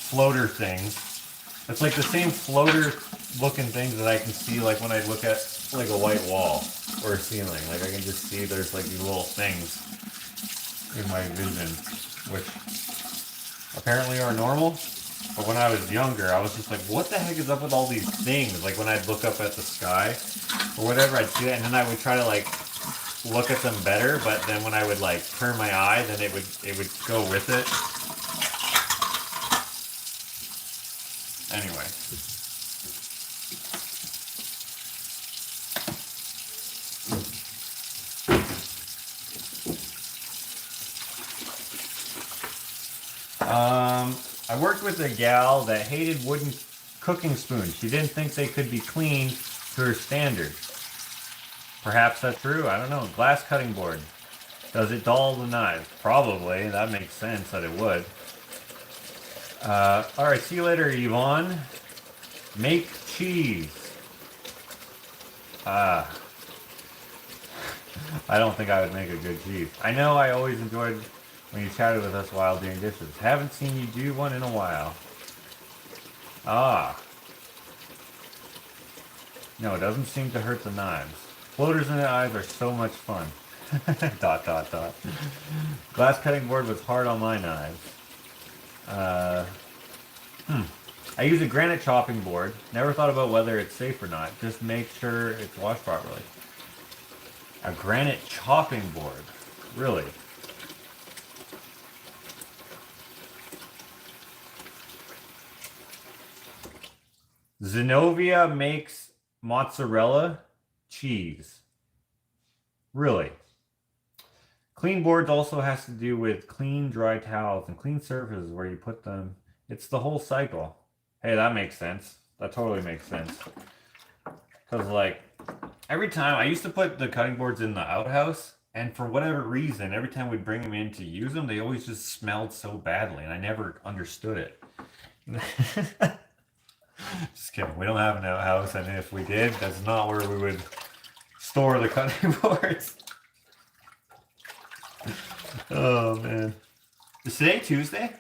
floater things. It's like the same floater looking things that I can see, like when I look at like a white wall or a ceiling. Like I can just see there's like these little things in my vision, which apparently are normal. But when I was younger, I was just like, what the heck is up with all these things? Like when I'd look up at the sky or whatever, I'd see that, and then I would try to like look at them better, but then when I would like turn my eye, then it would go with it. Anyway. I worked with a gal that hated wooden cooking spoons. She didn't think they could be cleaned to her standards. Perhaps that's true, I don't know. Glass cutting board. Does it dull the knives? Probably, that makes sense that it would. Alright, see you later, Yvonne. Make cheese. I don't think I would make a good cheese. I know I always enjoyed when you chatted with us while doing dishes. Haven't seen you do one in a while. No, it doesn't seem to hurt the knives. Floaters in the eyes are so much fun. ... Glass cutting board was hard on my knives. I use a granite chopping board. Never thought about whether it's safe or not. Just make sure it's washed properly. A granite chopping board. Really? Zenobia makes mozzarella cheese. Really? Clean boards also has to do with clean dry towels and clean surfaces where you put them. It's the whole cycle. Hey, that makes sense. That totally makes sense. Because like, every time, I used to put the cutting boards in the outhouse, and for whatever reason, every time we'd bring them in to use them, they always just smelled so badly, and I never understood it. Just kidding. We don't have an outhouse, and if we did, that's not where we would store the cutting boards. Oh, man. Is today Tuesday?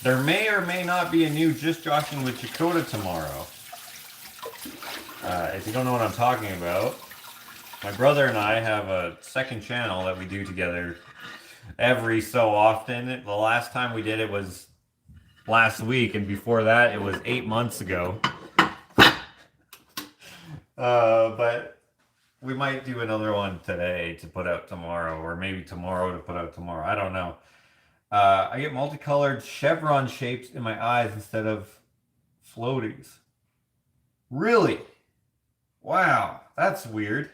There may or may not be a new Dishwashing with Dakota tomorrow. If you don't know what I'm talking about, my brother and I have a second channel that we do together every so often. The last time we did it was last week, and before that it was 8 months ago. But we might do another one today to put out tomorrow, or maybe tomorrow to put out tomorrow. I don't know. I get multicolored chevron shapes in my eyes instead of floaties. Really? Wow, that's weird.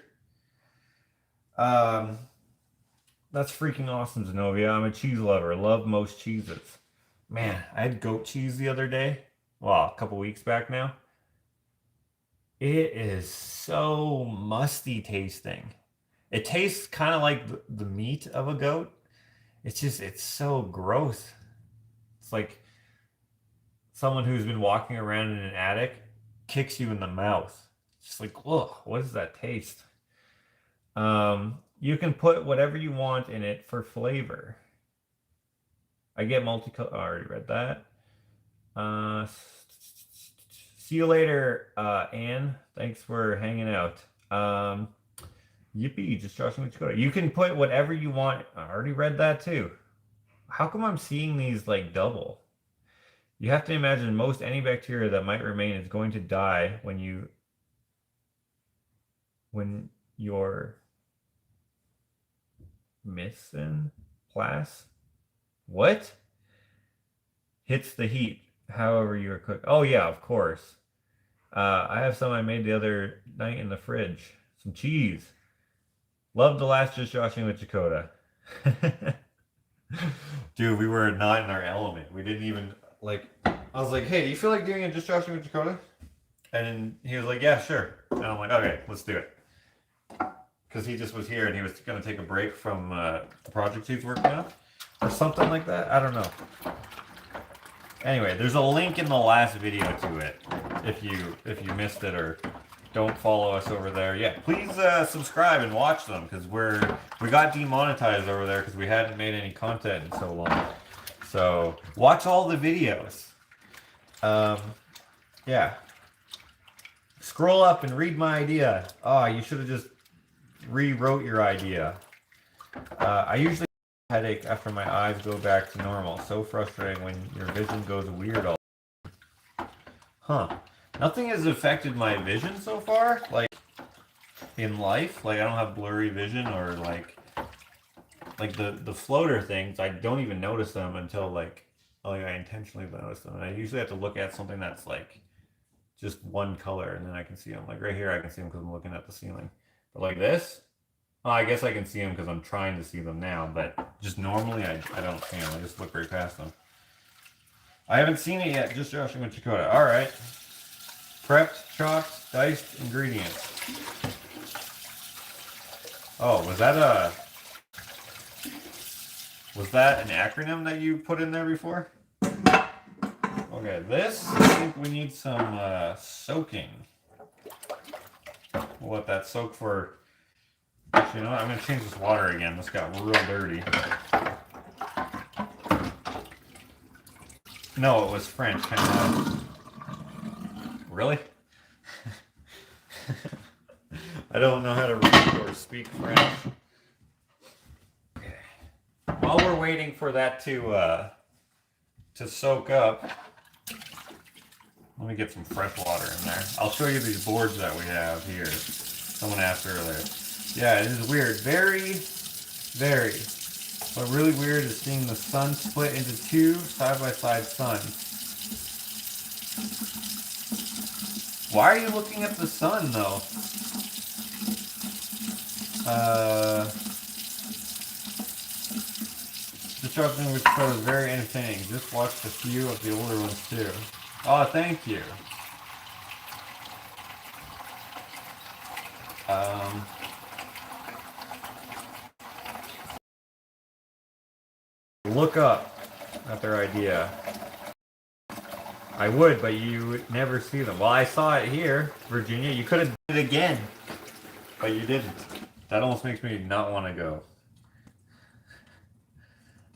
That's freaking awesome, Zenobia. I'm a cheese lover. Love most cheeses. Man, I had goat cheese the other day. Well, a couple weeks back now. It is so musty tasting. It tastes kind of like the meat of a goat. It's so gross. It's like someone who's been walking around in an attic kicks you in the mouth. It's just like, ugh, what does that taste? You can put whatever you want in it for flavor. I get multicolor. I already read that. See you later, Anne. Thanks for hanging out. Yippee, just Joshing with Dakota. You can put whatever you want. I already read that too. How come I'm seeing these like double? You have to imagine most any bacteria that might remain is going to die when you're missing class. What? Hits the heat. However you are cooked. Oh yeah, of course. I have some I made the other night in the fridge. Some cheese. Love the last Dishwashing with Dakota. Dude, we were not in our element. We didn't even, like, I was like, hey, do you feel like doing a Dishwashing with Dakota? And then he was like, yeah, sure. And I'm like, okay, let's do it. Because he just was here and he was going to take a break from the project he's working on. Or something like that. I don't know. Anyway, there's a link in the last video to it. If you missed it or don't follow us over there, yeah, please subscribe and watch them, because we got demonetized over there because we hadn't made any content in so long. So watch all the videos. Yeah. Scroll up and read my idea. Oh, you should have just rewrote your idea. I usually have a headache after my eyes go back to normal. So frustrating when your vision goes weird all. Huh. Nothing has affected my vision so far, like in life. Like I don't have blurry vision or like the floater things. I don't even notice them until like I intentionally notice them. And I usually have to look at something that's like just one color and then I can see them. Like right here I can see them because I'm looking at the ceiling. But like this, oh, I guess I can see them because I'm trying to see them now. But just normally I don't see them. I just look right past them. I haven't seen it yet. Just Josh and Chakota. All right. Prepped, chopped, diced ingredients. Oh, was that an acronym that you put in there before? Okay, this, I think we need some soaking. We'll let that soak for, actually, you know what? I'm going to change this water again. This got real dirty. No, it was French. Really? I don't know how to read or speak French. Okay. While we're waiting for that to soak up, let me get some fresh water in there. I'll show you these boards that we have here. Someone asked earlier. Yeah, it is weird. Very, very. What really weird is seeing the sun split into two side-by-side suns. Why are you looking at the sun, though? This shopping with show is very entertaining. Just watched a few of the older ones, too. Oh, thank you. Look up at their idea. I would, but you never see them. Well, I saw it here, Virginia. You could have did it again, but you didn't. That almost makes me not want to go.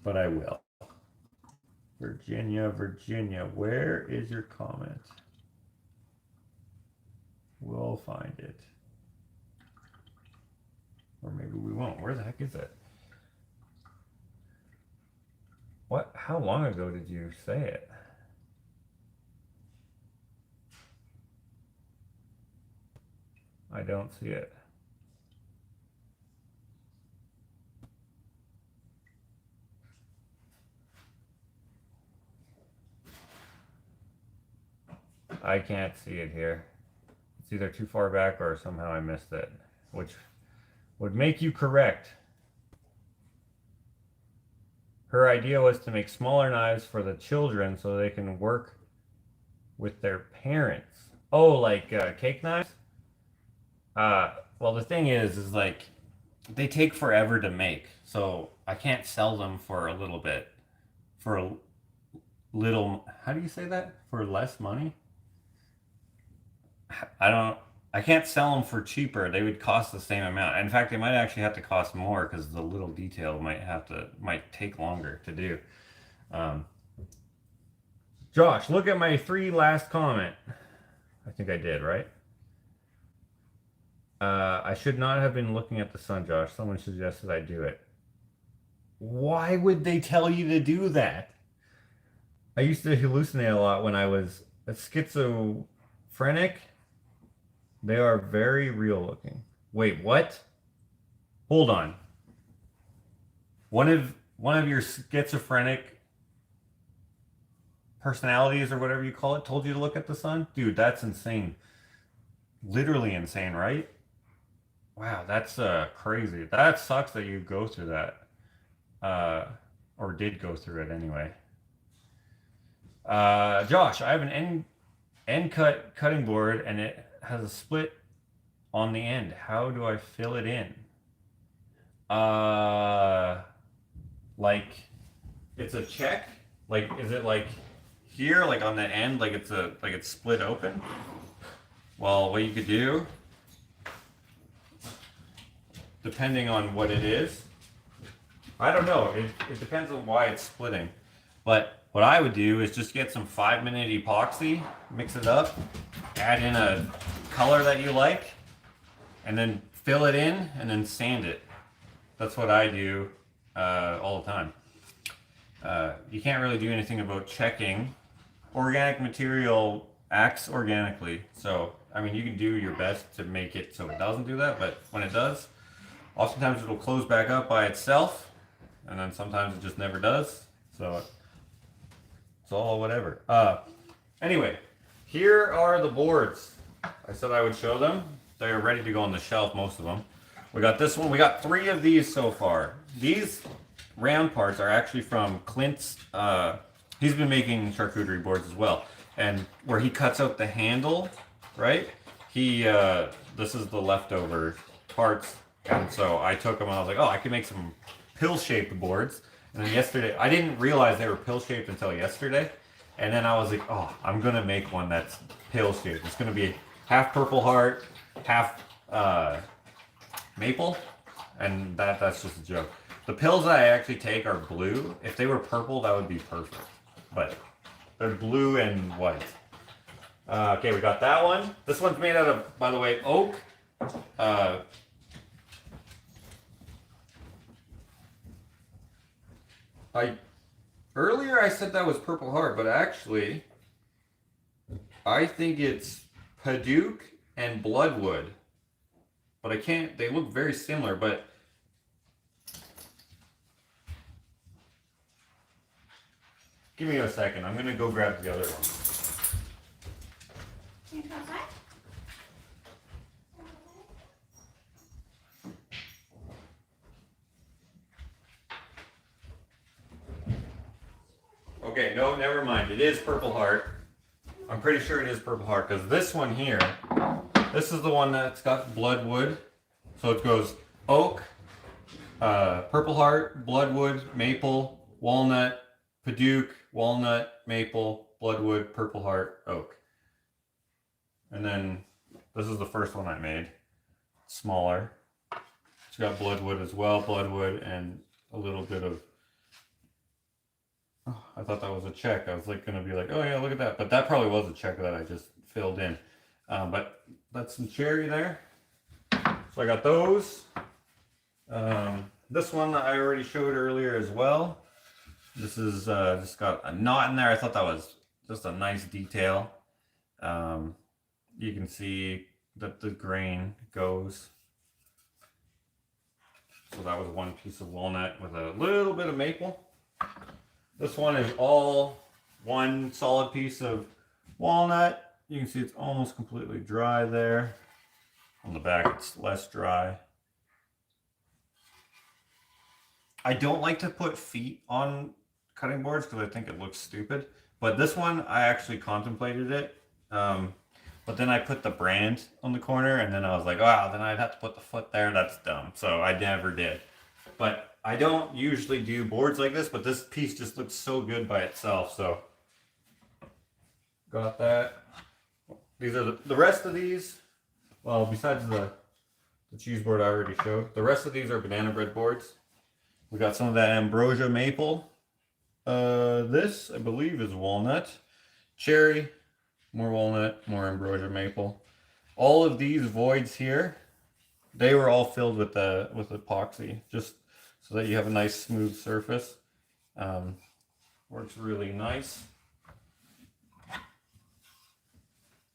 But I will. Virginia, Virginia, where is your comment? We'll find it. Or maybe we won't. Where the heck is it? What? How long ago did you say it? I don't see it. I can't see it here. It's either too far back or somehow I missed it, which would make you correct. Her idea was to make smaller knives for the children so they can work with their parents. Oh, like cake knives? Well, the thing is like they take forever to make, so I can't sell them for a little bit, for a little. How do you say that? For less money? I can't sell them for cheaper. They would cost the same amount. In fact, they might actually have to cost more because the little detail might take longer to do. Josh, look at my 3 last comment. I think I did, right? I should not have been looking at the sun, Josh. Someone suggested I do it. Why would they tell you to do that? I used to hallucinate a lot when I was a schizophrenic. They are very real looking. Wait, what? Hold on. One of your schizophrenic personalities or whatever you call it told you to look at the sun? Dude, that's insane. Literally insane, right? Wow, that's crazy. That sucks that you go through that. Or did go through it anyway. Josh, I have an end cutting board and it has a split on the end. How do I fill it in? Like it's a check? Like is it like here, like on the end, like it's split open? Well, what you could do, depending on what it is, I don't know. It depends on why it's splitting. But what I would do is just get some 5-minute epoxy, mix it up, add in a color that you like, and then fill it in and then sand it. That's what I do all the time. You can't really do anything about checking. Organic material acts organically. So, I mean, you can do your best to make it so it doesn't do that, but when it does, oftentimes it'll close back up by itself, and then sometimes it just never does. So, it's all whatever. Anyway, here are the boards. I said I would show them. They're ready to go on the shelf, most of them. We got this one. We got 3 of these so far. These round parts are actually from Clint's. He's been making charcuterie boards as well. And where he cuts out the handle, right? This is the leftover parts. And so I took them and I was like, oh, I can make some pill-shaped boards. And then yesterday, I didn't realize they were pill-shaped until yesterday. And then I was like, oh, I'm going to make one that's pill-shaped. It's going to be half Purple Heart, half maple. And that's just a joke. The pills that I actually take are blue. If they were purple, that would be perfect. But they're blue and white. Okay, we got that one. This one's made out of, by the way, oak. Earlier I said that was Purple Heart, but actually, I think it's Paduke and Bloodwood. But I can't, they look very similar, but give me a second. I'm gonna go grab the other one. Can you come outside? Okay, no, never mind. It is Purple Heart. I'm pretty sure it is Purple Heart because this one here, this is the one that's got Bloodwood. So it goes oak, Purple Heart, Bloodwood, maple, walnut, Paduke, walnut, maple, Bloodwood, Purple Heart, oak. And then this is the first one I made. Smaller. It's got Bloodwood as well, Bloodwood and a little bit of, oh, I thought that was a check. I was like gonna be like, oh yeah, look at that. But that probably was a check that I just filled in. But that's some cherry there. So I got those. This one I already showed earlier as well. This is just got a knot in there. I thought that was just a nice detail. You can see that the grain goes. So that was one piece of walnut with a little bit of maple. This one is all one solid piece of walnut. You can see it's almost completely dry there. On the back it's less dry. I don't like to put feet on cutting boards because I think it looks stupid. But this one, I actually contemplated it. But then I put the brand on the corner and then I was like, wow, then I'd have to put the foot there. That's dumb. So I never did. But I don't usually do boards like this, but this piece just looks so good by itself. So got that. These are the rest of these. Well, besides the cheese board I already showed, the rest of these are banana bread boards. We got some of that ambrosia maple. This, I believe, is walnut. Cherry, more walnut, more ambrosia maple. All of these voids here, they were all filled with epoxy, just so that you have a nice smooth surface. Works really nice.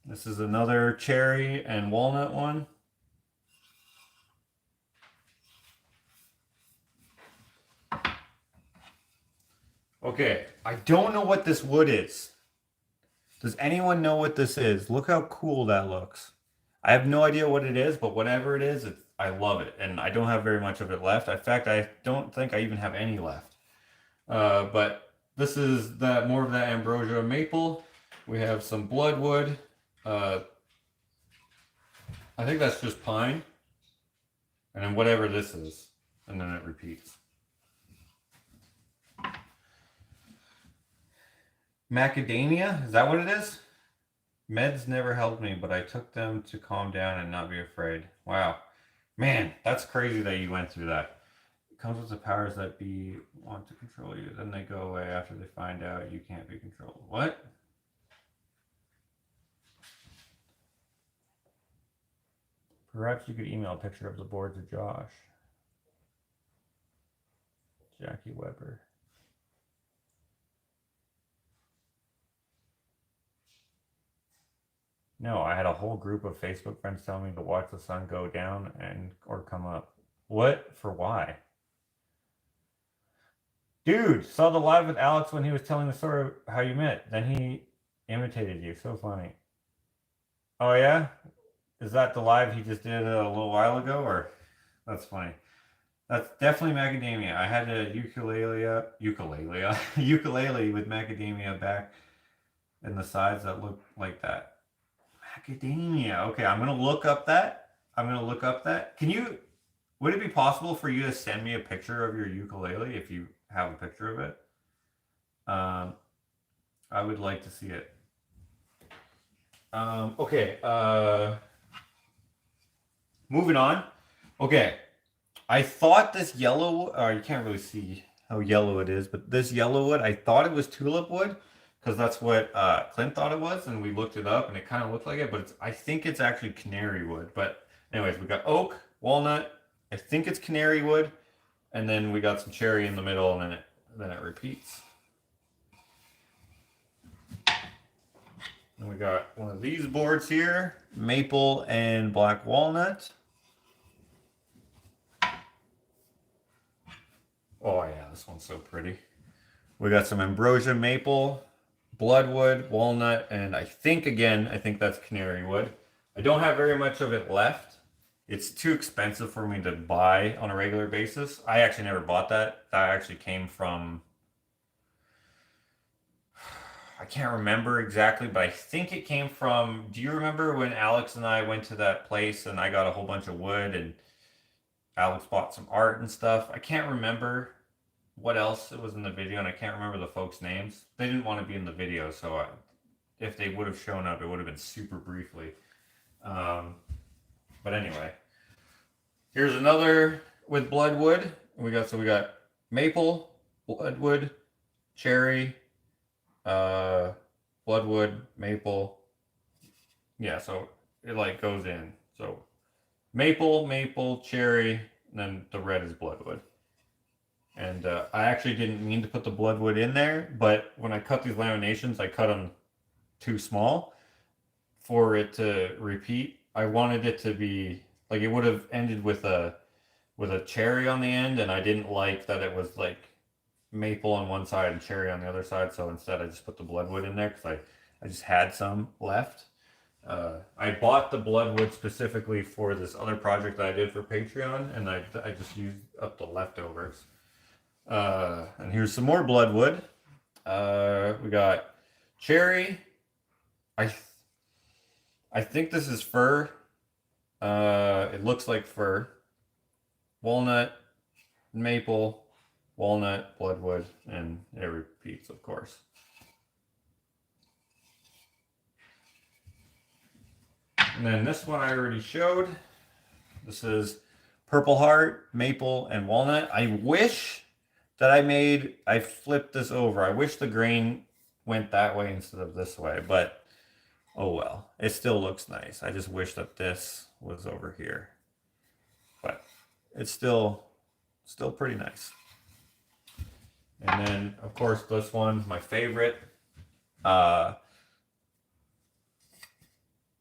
This is another cherry and walnut one. Okay, I don't know what this wood is. Does anyone know what this is? Look how cool that looks. I have no idea what it is, but whatever it is, I love it. And I don't have very much of it left. In fact, I don't think I even have any left. But this is more of that ambrosia maple. We have some bloodwood. I think that's just pine. And then whatever this is. And then it repeats. Macadamia, is that what it is? Meds never helped me, but I took them to calm down and not be afraid. Wow. Man, that's crazy that you went through that. comes with the powers that be want to control you. Then they go away after they find out you can't be controlled. What? Perhaps you could email a picture of the board to Josh. Jackie Weber. No, I had a whole group of Facebook friends telling me to watch the sun go down and or come up. What? For why? Dude, saw the live with Alex when he was telling the story of how you met. Then he imitated you. So funny. Oh yeah? Is that the live he just did a little while ago? Or that's funny. That's definitely macadamia. I had a ukulele with macadamia back in the sides that looked like that. Macadamia. Okay, I'm gonna look up that. Would it be possible for you to send me a picture of your ukulele if you have a picture of it? I would like to see it. Okay, moving on. Okay, I thought this yellow, you can't really see how yellow it is, but this yellow wood, I thought it was tulip wood because that's what Clint thought it was, and we looked it up and it kind of looked like it, but I think it's actually canary wood. But anyways, we got oak, walnut, I think it's canary wood, and then we got some cherry in the middle, and then it repeats. And we got one of these boards here, maple and black walnut. Oh yeah, this one's so pretty. We got some ambrosia maple, bloodwood, walnut, and I think that's canary wood. I don't have very much of it left. It's too expensive for me to buy on a regular basis. I actually never bought that. That actually came from, I can't remember exactly, but I think it came from, do you remember when Alex and I went to that place and I got a whole bunch of wood and Alex bought some art and stuff? I can't remember what else it was in the video, and I can't remember the folks' names. They didn't want to be in the video, so if they would have shown up, it would have been super briefly. But anyway, here's another with bloodwood. We got maple, bloodwood, cherry, bloodwood, maple. Yeah, so it like goes in. So maple, cherry, and then the red is bloodwood. And I actually didn't mean to put the bloodwood in there, but when I cut these laminations, I cut them too small for it to repeat. I wanted it to be like, it would have ended with a cherry on the end, and I didn't like that it was like maple on one side and cherry on the other side, so instead I just put the bloodwood in there because I just had some left. I bought the bloodwood specifically for this other project that I did for Patreon, and I just used up the leftovers. And here's some more bloodwood. We got cherry. I think this is fir. It looks like fir. Walnut, maple, walnut, bloodwood, and it repeats, of course. And then this one I already showed. This is purple heart, maple, and walnut. I wish that I flipped this over. I wish the grain went that way instead of this way, but oh well. It still looks nice. I just wish that this was over here. But it's still pretty nice. And then, of course, this one, my favorite. Oh,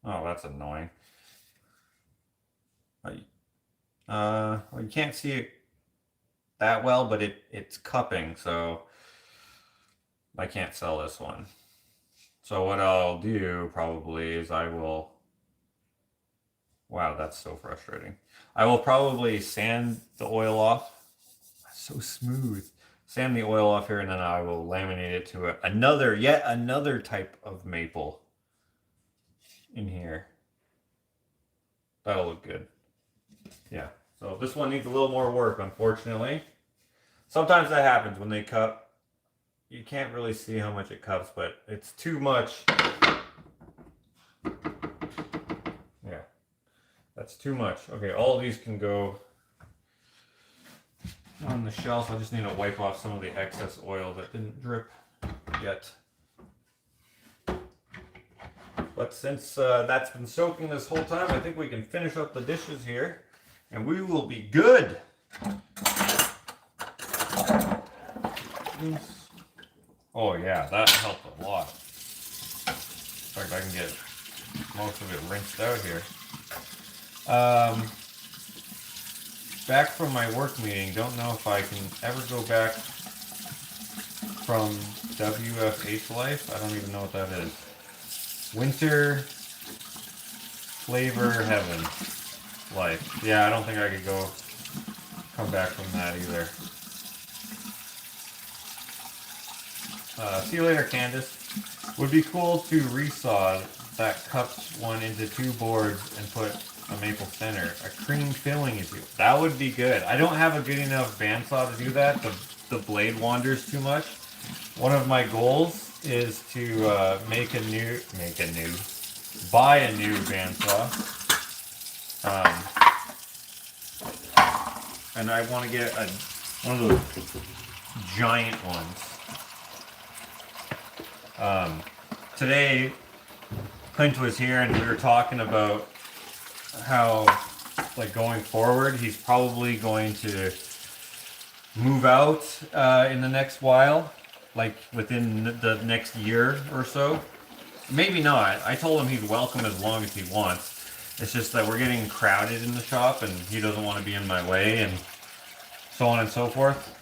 that's annoying. Well, you can't see it that well, but it's cupping, so I can't sell this one. So what I'll do probably is wow, that's so frustrating. I will probably sand the oil off. That's so smooth. Sand the oil off here, and then I will laminate it to yet another type of maple in here. That'll look good. Yeah. So this one needs a little more work, unfortunately. Sometimes that happens when they cup. You can't really see how much it cups, but it's too much. Yeah, that's too much. Okay, all of these can go on the shelf. I just need to wipe off some of the excess oil that didn't drip yet. But since that's been soaking this whole time, I think we can finish up the dishes here and we will be good. Oh yeah, that helped a lot. In fact, I can get most of it rinsed out here. Back from my work meeting, don't know if I can ever go back from WFH Life. I don't even know what that is. Winter Flavor Heaven Life. Yeah, I don't think I could come back from that either. See you later, Candace. Would be cool to resaw that cups one into 2 boards and put a maple center. A cream filling is you. That would be good. I don't have a good enough bandsaw to do that. The blade wanders too much. One of my goals is to buy a new bandsaw. And I want to get one of those giant ones. Today, Clint was here and we were talking about how, like, going forward, he's probably going to move out in the next while, like within the next year or so. Maybe not. I told him he's welcome as long as he wants. It's just that we're getting crowded in the shop and he doesn't want to be in my way and so on and so forth.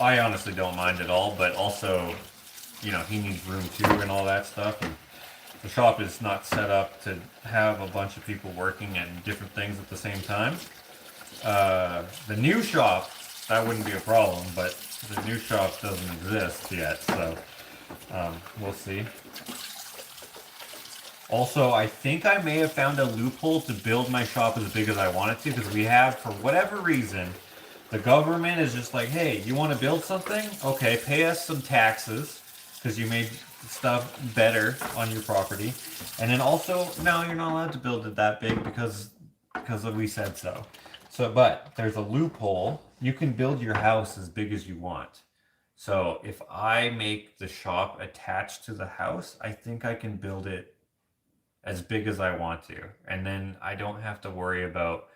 I honestly don't mind at all, but also, you know, he needs room too and all that stuff. And the shop is not set up to have a bunch of people working at different things at the same time. The new shop, that wouldn't be a problem, but the new shop doesn't exist yet, so we'll see. Also, I think I may have found a loophole to build my shop as big as I want it to, because we have, for whatever reason, the government is just like, hey, you want to build something? Okay, pay us some taxes, because you made stuff better on your property. And then also, no, you're not allowed to build it that big because we said so. So, but there's a loophole. You can build your house as big as you want. So if I make the shop attached to the house, I think I can build it as big as I want to. And then I don't have to worry about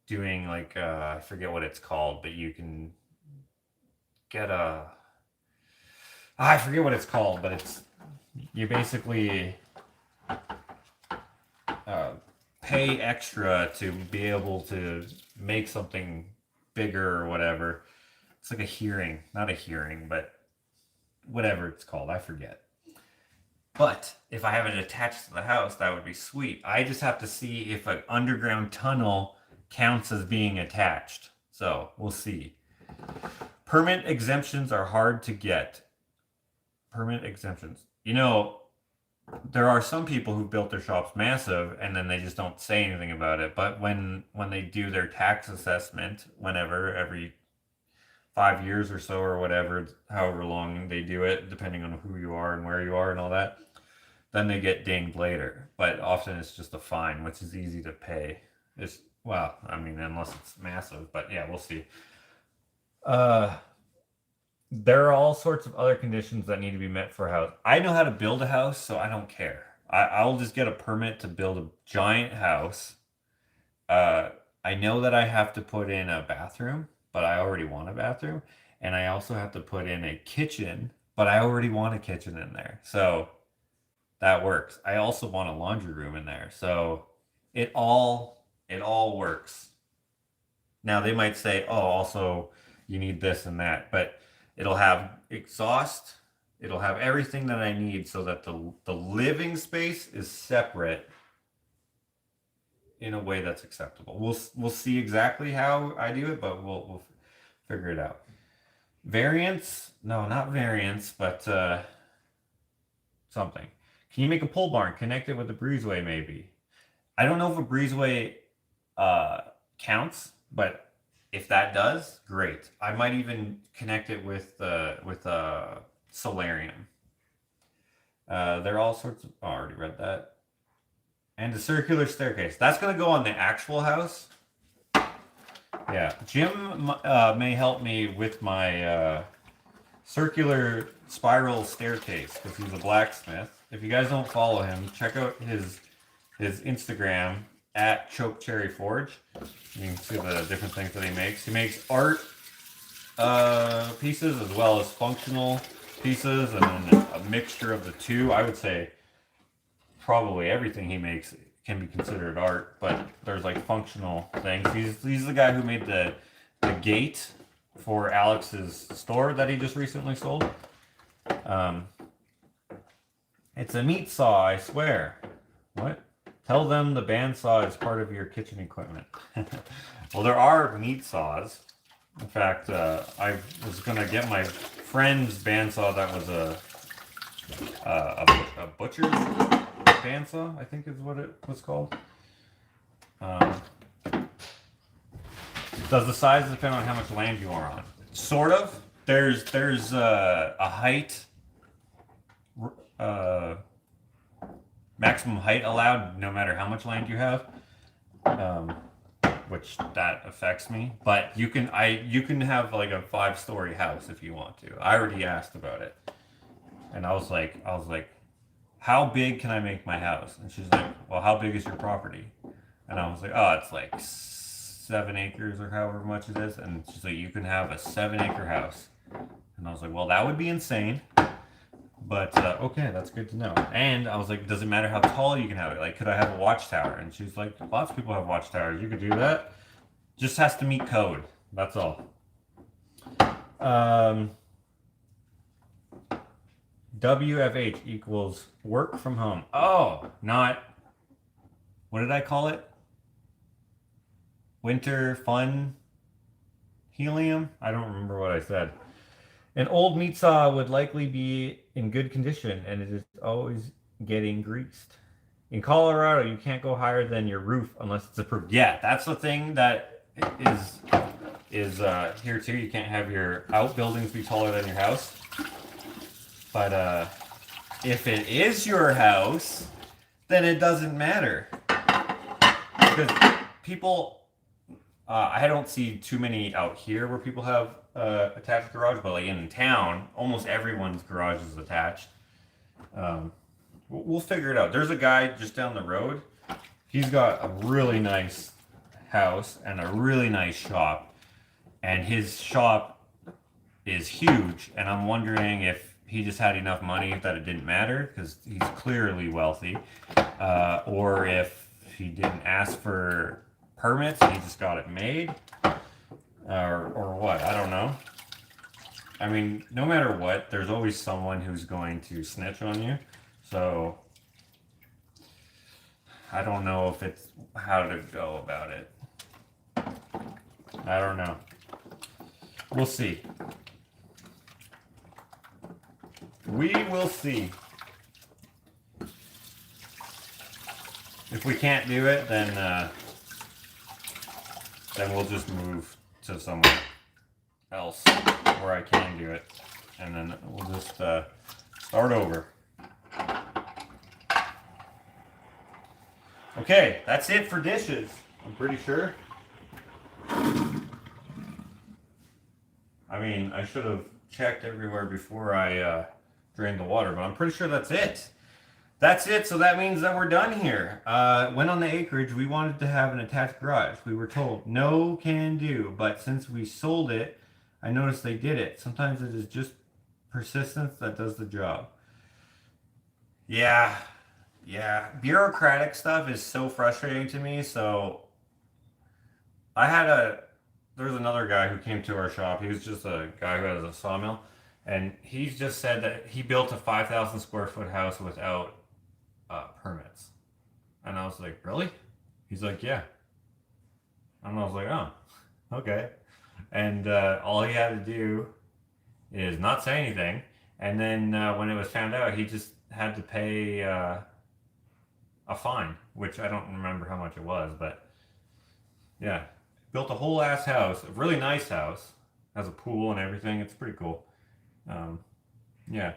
doing like, I forget what it's called, but you can get I forget what it's called, but it's, you basically pay extra to be able to make something bigger or whatever. It's like a hearing, not a hearing, but whatever it's called, I forget. But if I have it attached to the house, that would be sweet. I just have to see if an underground tunnel counts as being attached. So we'll see. Permit exemptions are hard to get. Permit exemptions. You know, there are some people who built their shops massive and then they just don't say anything about it. But when they do their tax assessment, whenever, every 5 years or so or whatever, however long they do it, depending on who you are and where you are and all that, then they get dinged later. But often it's just a fine, which is easy to pay. It's, well, I mean, unless it's massive, but yeah, we'll see. There are all sorts of other conditions that need to be met for a house. I know how to build a house, so I don't care. I'll just get a permit to build a giant house. I know that I have to put in a bathroom, but I already want a bathroom. And I also have to put in a kitchen, but I already want a kitchen in there. So that works. I also want a laundry room in there. So it all works. Now they might say, oh, also you need this and that, but it'll have exhaust. It'll have everything that I need so that the living space is separate in a way that's acceptable. We'll see exactly how I do it, but we'll figure it out. Variance? No, not variance, but something. Can you make a pole barn? Connect it with a breezeway, maybe. I don't know if a breezeway counts, but if that does, great. I might even connect it with solarium. There are all sorts of. Oh, I already read that. And a circular staircase. That's gonna go on the actual house. Yeah, Jim may help me with my circular spiral staircase because he's a blacksmith. If you guys don't follow him, check out his Instagram at Choke Cherry Forge. You can see the different things that he makes. He makes art pieces as well as functional pieces, and then a mixture of the two. I would say probably everything he makes can be considered art, but there's like functional things. He's the guy who made the gate for Alex's store that he just recently sold. It's a meat saw, I swear. What? Tell them the bandsaw is part of your kitchen equipment. Well, there are meat saws. In fact, I was gonna get my friend's bandsaw that was a butcher's bandsaw, I think is what it was called. Does the size depend on how much land you are on? Sort of. There's a height, maximum height allowed no matter how much land you have, which that affects me. But you can have like a 5-story house if you want to. I already asked about it, and I was like, how big can I make my house? And she's like, well, how big is your property? And I was like, oh, it's like 7 acres or however much it is. And she's like, you can have a 7-acre house. And I was like, well, that would be insane. But okay, that's good to know. And I was like, does it matter how tall you can have it? Like, could I have a watchtower? And she's like, lots of people have watchtowers. You could do that. Just has to meet code. That's all. WFH equals work from home. Oh, not, what did I call it? Winter fun helium? I don't remember what I said. An old meat saw would likely be in good condition, and it is always getting greased. In Colorado, you can't go higher than your roof unless it's approved. Yeah, that's the thing that is here too. You can't have your outbuildings be taller than your house. But if it is your house, then it doesn't matter. Because people, I don't see too many out here where people have attached garage, but like in town, almost everyone's garage is attached. We'll figure it out. There's a guy just down the road. He's got a really nice house and a really nice shop. And his shop is huge. And I'm wondering if he just had enough money that it didn't matter, because he's clearly wealthy. Or if he didn't ask for permits and he just got it made. Or what, I don't know. I mean, no matter what, there's always someone who's going to snitch on you. So, I don't know if it's how to go about it. I don't know. We'll see. We will see. If we can't do it, then we'll just move to somewhere else where I can do it, and then we'll just start over. Okay, that's it for dishes. I'm pretty sure. I mean, I should have checked everywhere before I drained the water, but I'm pretty sure that's it. That's it, so that means that we're done here. When on the acreage, we wanted to have an attached garage. We were told, no can do, but since we sold it, I noticed they did it. Sometimes it is just persistence that does the job. Yeah, bureaucratic stuff is so frustrating to me, so there's another guy who came to our shop. He was just a guy who has a sawmill, and he just said that he built a 5,000 square foot house without permits. And I was like, really? He's like, yeah. And I was like, oh, okay. And all he had to do is not say anything. And then when it was found out, he just had to pay a fine, which I don't remember how much it was, but yeah. Built a whole ass house, a really nice house, has a pool and everything. It's pretty cool. Yeah.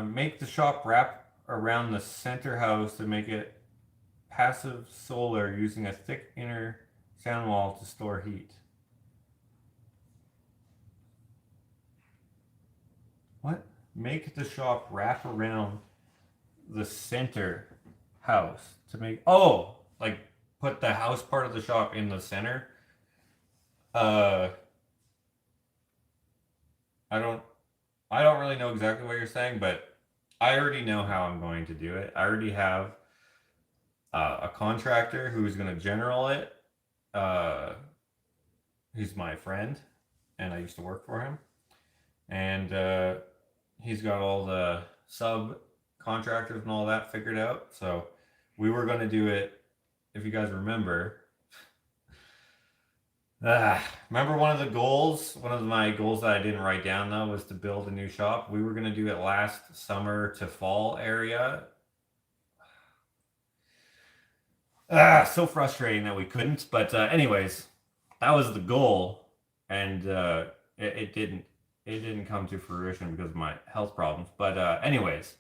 Make the shop wrap around the center house to make it passive solar using a thick inner sound wall to store heat. What? Make the shop wrap around the center house to make, oh, like put the house part of the shop in the center. I don't really know exactly what you're saying, but I already know how I'm going to do it. I already have a contractor who's going to general it. He's my friend, and I used to work for him. And he's got all the subcontractors and all that figured out. So we were going to do it, if you guys remember. Remember one of my goals that I didn't write down though was to build a new shop. We were going to do it last summer to fall area. So frustrating that we couldn't. But anyways, that was the goal, and it didn't come to fruition because of my health problems. But anyways,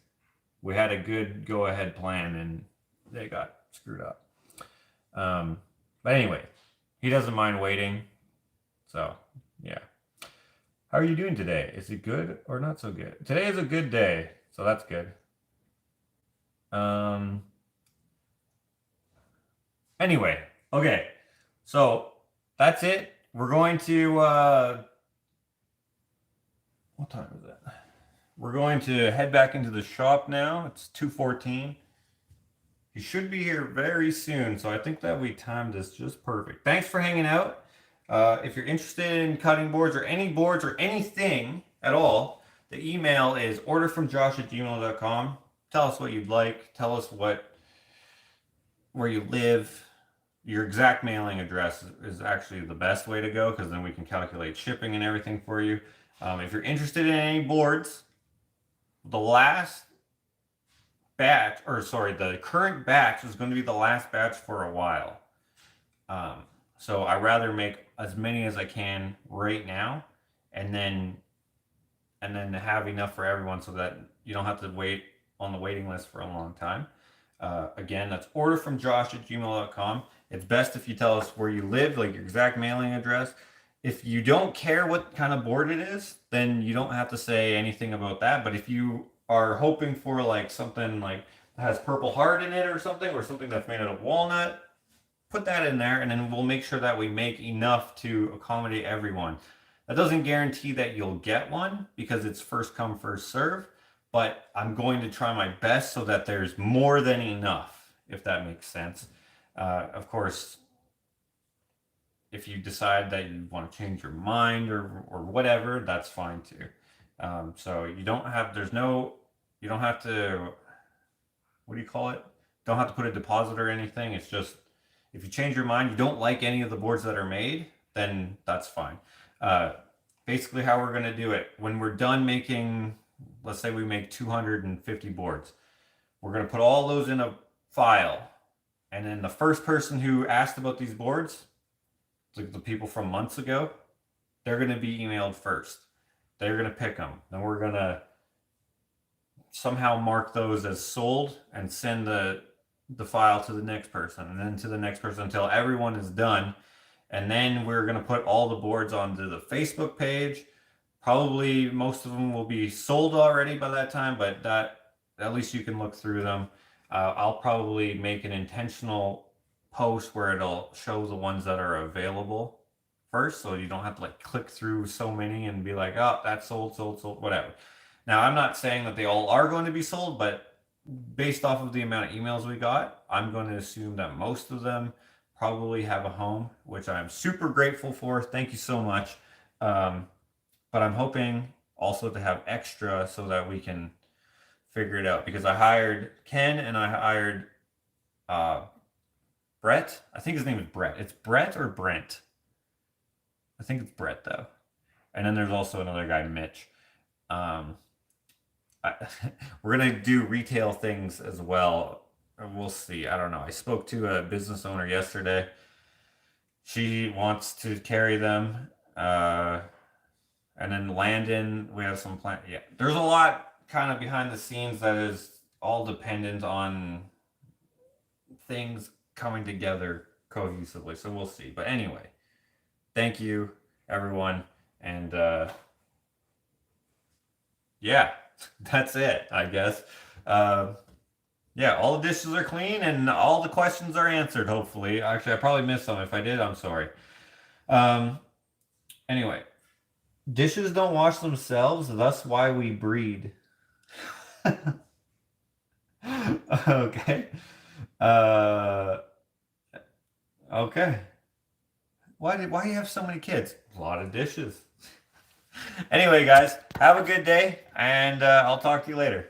we had a good go-ahead plan, and they got screwed up. But anyway, he doesn't mind waiting. So, yeah. How are you doing today? Is it good or not so good? Today is a good day, so that's good. Anyway, okay. So, that's it. We're going to what time is it? We're going to head back into the shop now. It's 2:14. He should be here very soon, so I think that we timed this just perfect. Thanks for hanging out. If you're interested in cutting boards or anything at all, the email is orderfromjosh@gmail.com. Tell us what you'd like. Tell us where you live. Your exact mailing address is actually the best way to go, because then we can calculate shipping and everything for you. If you're interested in any boards, the current batch is going to be the last batch for a while. So I rather make as many as I can right now, and then have enough for everyone so that you don't have to wait on the waiting list for a long time. Again, that's orderfromjosh@gmail.com. It's best if you tell us where you live, like your exact mailing address. If you don't care what kind of board it is, then you don't have to say anything about that. But if you are hoping for like something like that has Purple Heart in it or something that's made out of walnut, put that in there, and then we'll make sure that we make enough to accommodate everyone. That doesn't guarantee that you'll get one because it's first come, first serve, but I'm going to try my best so that there's more than enough, if that makes sense. Of course, if you decide that you want to change your mind or whatever, that's fine too. So you don't have to, what do you call it? Don't have to put a deposit or anything. It's just, if you change your mind, you don't like any of the boards that are made, then that's fine. Basically how we're going to do it, when we're done making, let's say we make 250 boards, we're going to put all those in a file. And then the first person who asked about these boards, like the people from months ago, they're going to be emailed first. They're going to pick them. Then we're going to somehow mark those as sold and send the file to the next person, and then to the next person until everyone is done. And then we're going to put all the boards onto the Facebook page. Probably most of them will be sold already by that time, but that at least you can look through them. I'll probably make an intentional post where it'll show the ones that are available first, so you don't have to like click through so many and be like, oh, that's sold, whatever. Now, I'm not saying that they all are going to be sold, but based off of the amount of emails we got, I'm going to assume that most of them probably have a home, which I'm super grateful for. Thank you so much. But I'm hoping also to have extra so that we can figure it out, because I hired Ken and I hired Brett. I think his name is Brett. It's Brett or Brent. I think it's Brett though. And then there's also another guy, Mitch. We're gonna do retail things as well. We'll see. I don't know. I spoke to a business owner yesterday. She wants to carry them. And then Landon, we have some plan. Yeah, there's a lot kind of behind the scenes that is all dependent on things coming together cohesively. So we'll see. But anyway, thank you, everyone. And yeah, that's it, I guess. Yeah, all the dishes are clean and all the questions are answered, hopefully. Actually, I probably missed some. If I did, I'm sorry. Anyway, dishes don't wash themselves, thus why we breed. Okay. Uh, okay. Why do you have so many kids? A lot of dishes. Anyway, guys, have a good day, and I'll talk to you later.